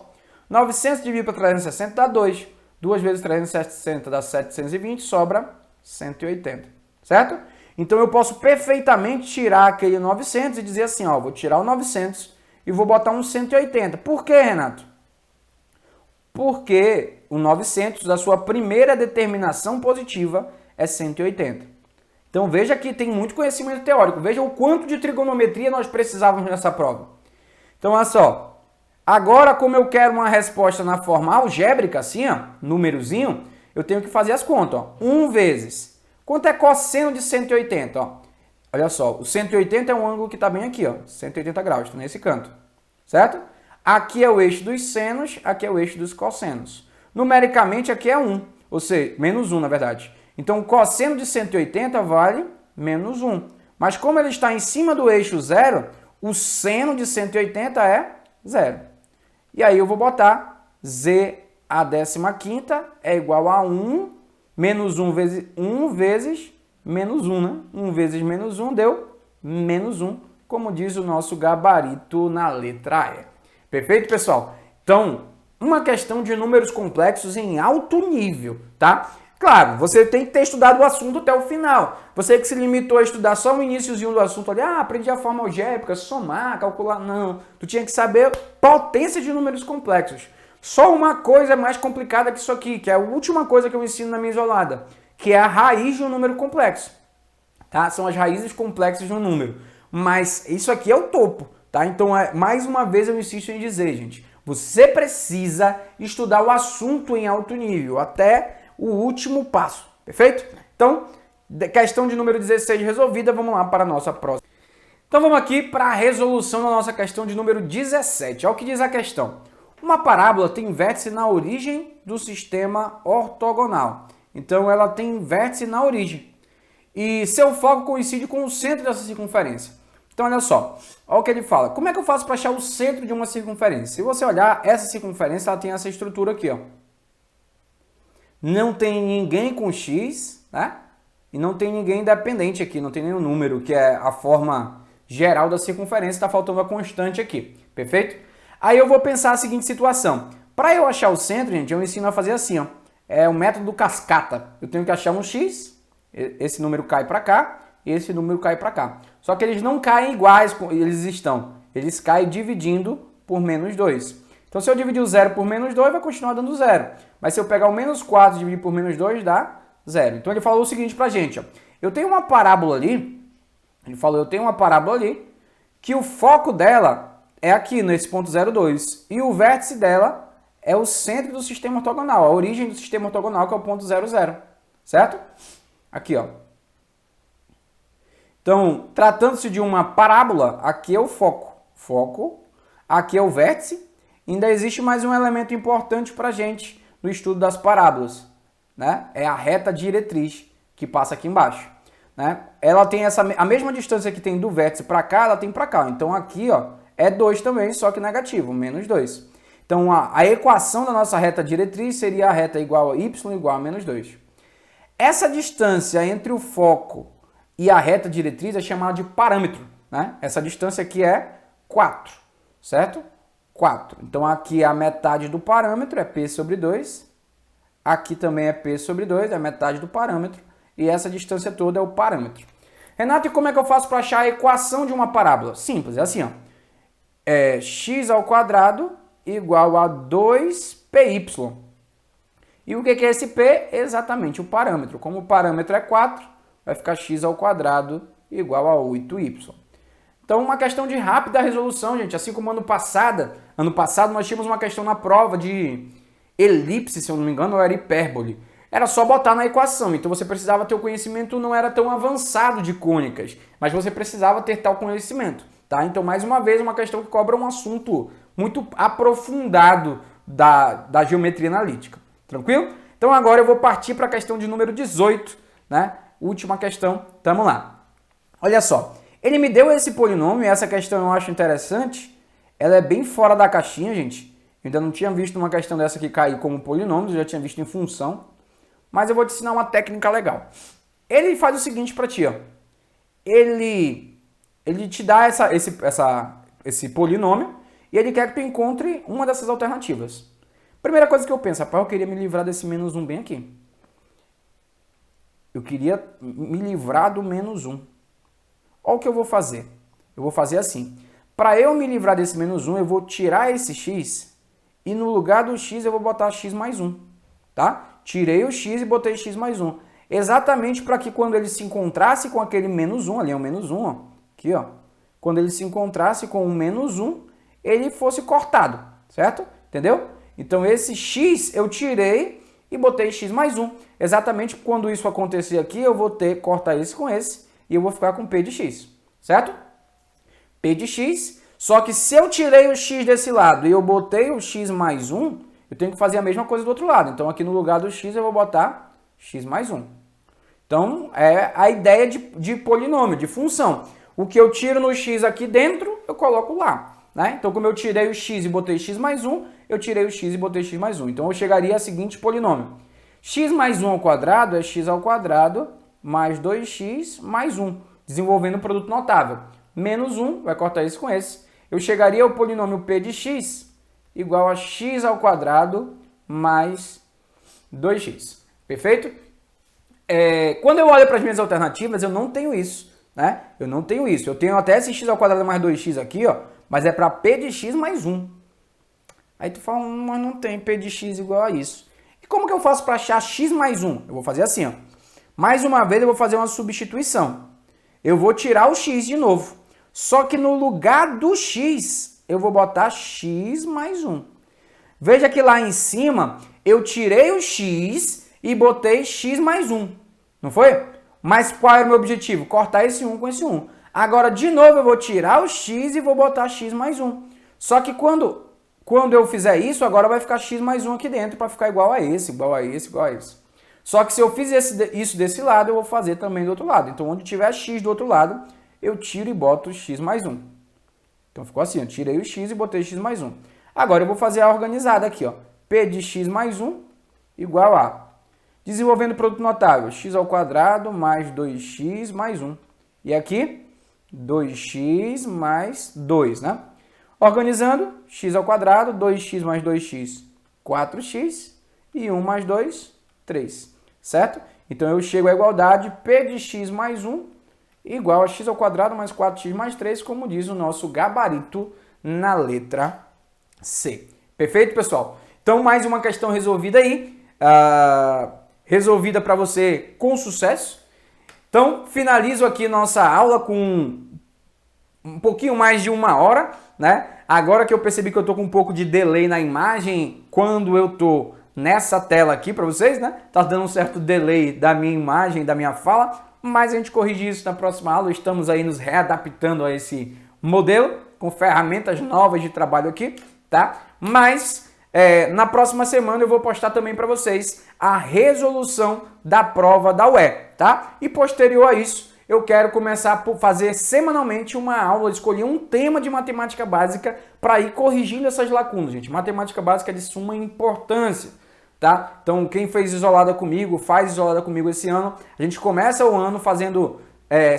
900 dividido por 360 dá 2. 2 vezes 360 dá 720, sobra 180, certo? Então eu posso perfeitamente tirar aquele 900 e dizer assim, ó, vou tirar o 900 e vou botar um 180. Por quê, Renato? Porque o 900, a sua primeira determinação positiva é 180. Então veja que tem muito conhecimento teórico. Veja o quanto de trigonometria nós precisávamos nessa prova. Então olha só. Agora, como eu quero uma resposta na forma algébrica, assim, ó, númerozinho, eu tenho que fazer as contas. Ó. 1 vezes. Quanto é cosseno de 180? Ó? Olha só, o 180 é um ângulo que está bem aqui, ó, 180 graus, está nesse canto, certo? Aqui é o eixo dos senos, aqui é o eixo dos cossenos. Numericamente, aqui é 1, ou seja, menos 1, na verdade. Então, o cosseno de 180 vale menos 1. Mas como ele está em cima do eixo 0, o seno de 180 é 0. E aí eu vou botar Z a 15ª é igual a 1, menos 1 vezes menos 1, né? 1 vezes menos 1 deu menos 1, como diz o nosso gabarito na letra E. Perfeito, pessoal? Então, uma questão de números complexos em alto nível, tá? Claro, você tem que ter estudado o assunto até o final. Você que se limitou a estudar só o iniciozinho do assunto ali, aprendi a forma algébrica, somar, calcular, não. Tu tinha que saber potência de números complexos. Só uma coisa é mais complicada que isso aqui, que é a última coisa que eu ensino na minha isolada, que é a raiz de um número complexo. Tá? São as raízes complexas de um número. Mas isso aqui é o topo, tá? Então, mais uma vez eu insisto em dizer, gente, você precisa estudar o assunto em alto nível, até o último passo, perfeito? Então, questão de número 16 resolvida, vamos lá para a nossa próxima. Então vamos aqui para a resolução da nossa questão de número 17. Olha o que diz a questão. Uma parábola tem vértice na origem do sistema ortogonal. Então ela tem vértice na origem. E seu foco coincide com o centro dessa circunferência. Então olha só, olha o que ele fala. Como é que eu faço para achar o centro de uma circunferência? Se você olhar, essa circunferência ela tem essa estrutura aqui, ó. Não tem ninguém com x, né? E não tem ninguém independente aqui, não tem nenhum número, que é a forma geral da circunferência, está faltando a constante aqui, perfeito? Aí eu vou pensar a seguinte situação. Para eu achar o centro, gente, eu ensino a fazer assim, ó. É o método do cascata. Eu tenho que achar um x, esse número cai para cá, e esse número cai para cá. Só que eles não caem iguais, eles caem dividindo por menos 2. Então se eu dividir o 0 por menos 2, vai continuar dando 0. Mas se eu pegar o menos 4 e dividir por menos 2, dá 0. Então ele falou o seguinte pra gente, ó. Eu tenho uma parábola ali, que o foco dela é aqui, nesse ponto 0,2. E o vértice dela é o centro do sistema ortogonal, a origem do sistema ortogonal, que é o ponto 0, 0. Certo? Aqui, ó. Então, tratando-se de uma parábola, aqui é o foco, aqui é o vértice. Ainda existe mais um elemento importante para a gente no estudo das parábolas, né? É a reta diretriz que passa aqui embaixo, né? Ela tem a mesma distância que tem do vértice para cá, ela tem para cá. Então aqui, ó, é 2 também, só que negativo, menos 2. Então a equação da nossa reta diretriz seria a reta igual a y igual a menos 2. Essa distância entre o foco e a reta diretriz é chamada de parâmetro, né? Essa distância aqui é 4, certo? 4. Então aqui a metade do parâmetro é P sobre 2. Aqui também é P sobre 2, é a metade do parâmetro. E essa distância toda é o parâmetro. Renato, e como é que eu faço para achar a equação de uma parábola? Simples, é assim, ó. É x ao quadrado igual a 2py. E o que é esse P? Exatamente o parâmetro. Como o parâmetro é 4, vai ficar x ao quadrado igual a 8y. Então, uma questão de rápida resolução, gente. Assim como ano passado nós tínhamos uma questão na prova de elipse, se eu não me engano, ou era hipérbole. Era só botar na equação. Então, você precisava ter o conhecimento, não era tão avançado de cônicas, mas você precisava ter tal conhecimento, tá? Então, mais uma vez, uma questão que cobra um assunto muito aprofundado da geometria analítica. Tranquilo? Então, agora eu vou partir para a questão de número 18, né? Última questão. Tamo lá. Olha só. Ele me deu esse polinômio, e essa questão eu acho interessante. Ela é bem fora da caixinha, gente. Eu ainda não tinha visto uma questão dessa que cair como polinômio, eu já tinha visto em função. Mas eu vou te ensinar uma técnica legal. Ele faz o seguinte para ti, ó. Ele te dá esse polinômio e ele quer que tu encontre uma dessas alternativas. Primeira coisa que eu penso, rapaz, eu queria me livrar desse menos 1 bem aqui. Eu queria me livrar do menos 1. Olha o que eu vou fazer. Eu vou fazer assim. Para eu me livrar desse menos 1, eu vou tirar esse x e no lugar do x eu vou botar x mais 1. Tá? Tirei o x e botei x mais 1. Exatamente para que quando ele se encontrasse com aquele menos 1, ali é o menos 1, ó. Aqui, ó. Quando ele se encontrasse com o menos 1, ele fosse cortado, certo? Entendeu? Então esse x eu tirei e botei x mais 1. Exatamente quando isso acontecer aqui, eu vou cortar esse com esse e eu vou ficar com p de x, certo? P de x, só que se eu tirei o x desse lado e eu botei o x mais 1, eu tenho que fazer a mesma coisa do outro lado. Então aqui no lugar do x eu vou botar x mais 1. Então é a ideia de polinômio, de função. O que eu tiro no x aqui dentro, eu coloco lá. Né? Então como eu tirei o x e botei x mais 1, eu tirei o x e botei x mais 1. Então eu chegaria a seguinte polinômio. X mais 1 ao quadrado é x ao quadrado mais 2x mais 1. Desenvolvendo um produto notável. Menos 1, vai cortar isso com esse. Eu chegaria ao polinômio p de x igual a x ao quadrado mais 2x. Perfeito? quando eu olho para as minhas alternativas, eu não tenho isso, né? Eu não tenho isso. Eu tenho até esse x ao quadrado mais 2x aqui, ó, mas é para p de x mais 1. Aí tu fala, mas não tem p de x igual a isso. E como que eu faço para achar x mais 1? Eu vou fazer assim, ó. Mais uma vez eu vou fazer uma substituição. Eu vou tirar o x de novo. Só que no lugar do x, eu vou botar x mais 1. Veja que lá em cima, eu tirei o x e botei x mais 1. Não foi? Mas qual era o meu objetivo? Cortar esse 1 com esse 1. Agora, de novo, eu vou tirar o x e vou botar x mais 1. Só que quando eu fizer isso, agora vai ficar x mais 1 aqui dentro para ficar igual a esse, igual a esse, igual a esse. Só que se eu fiz isso desse lado, eu vou fazer também do outro lado. Então, onde tiver x do outro lado, eu tiro e boto x mais 1. Então, ficou assim, eu tirei o x e botei x mais 1. Agora, eu vou fazer a organizada aqui, ó. P de x mais 1 igual a... Desenvolvendo produto notável, x ao quadrado mais 2x mais 1. E aqui, 2x mais 2, né? Organizando, x ao quadrado, 2x mais 2x, 4x, e 1 mais 2, 3. Certo? Então, eu chego à igualdade P de x mais 1 igual a x ao quadrado mais 4x mais 3, como diz o nosso gabarito na letra C. Perfeito, pessoal? Então, mais uma questão resolvida aí. Resolvida para você com sucesso. Então, finalizo aqui nossa aula com um pouquinho mais de 1 hora, né? Agora que eu percebi que eu tô com um pouco de delay na imagem quando eu tô nessa tela aqui para vocês, né? Tá dando um certo delay da minha imagem, da minha fala, mas a gente corrige isso na próxima aula. Estamos aí nos readaptando a esse modelo com ferramentas novas de trabalho aqui, tá? Mas na próxima semana eu vou postar também para vocês a resolução da prova da UE, tá? E posterior a isso, eu quero começar a fazer semanalmente uma aula, escolher um tema de matemática básica para ir corrigindo essas lacunas, gente. Matemática básica é de suma importância, tá? Então, quem fez isolada comigo, faz isolada comigo esse ano, a gente começa o ano fazendo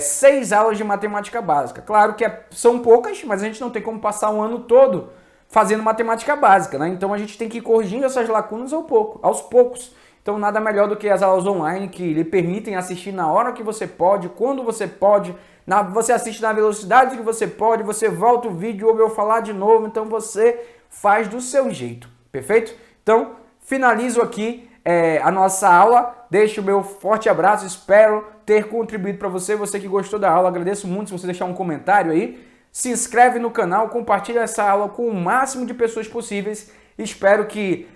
6 aulas de matemática básica. Claro que são poucas, mas a gente não tem como passar o ano todo fazendo matemática básica, né? Então, a gente tem que ir corrigindo essas lacunas aos poucos. Então, nada melhor do que as aulas online que lhe permitem assistir na hora que você pode, quando você pode, você assiste na velocidade que você pode, você volta o vídeo, ouve eu falar de novo, então você faz do seu jeito, perfeito? Então, finalizo aqui a nossa aula, deixo o meu forte abraço, espero ter contribuído para você, você que gostou da aula, agradeço muito se você deixar um comentário aí, se inscreve no canal, compartilha essa aula com o máximo de pessoas possíveis, espero que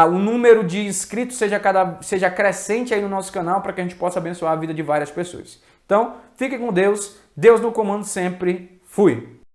o número de inscritos seja crescente aí no nosso canal para que a gente possa abençoar a vida de várias pessoas. Então, fique com Deus, Deus no comando sempre, fui!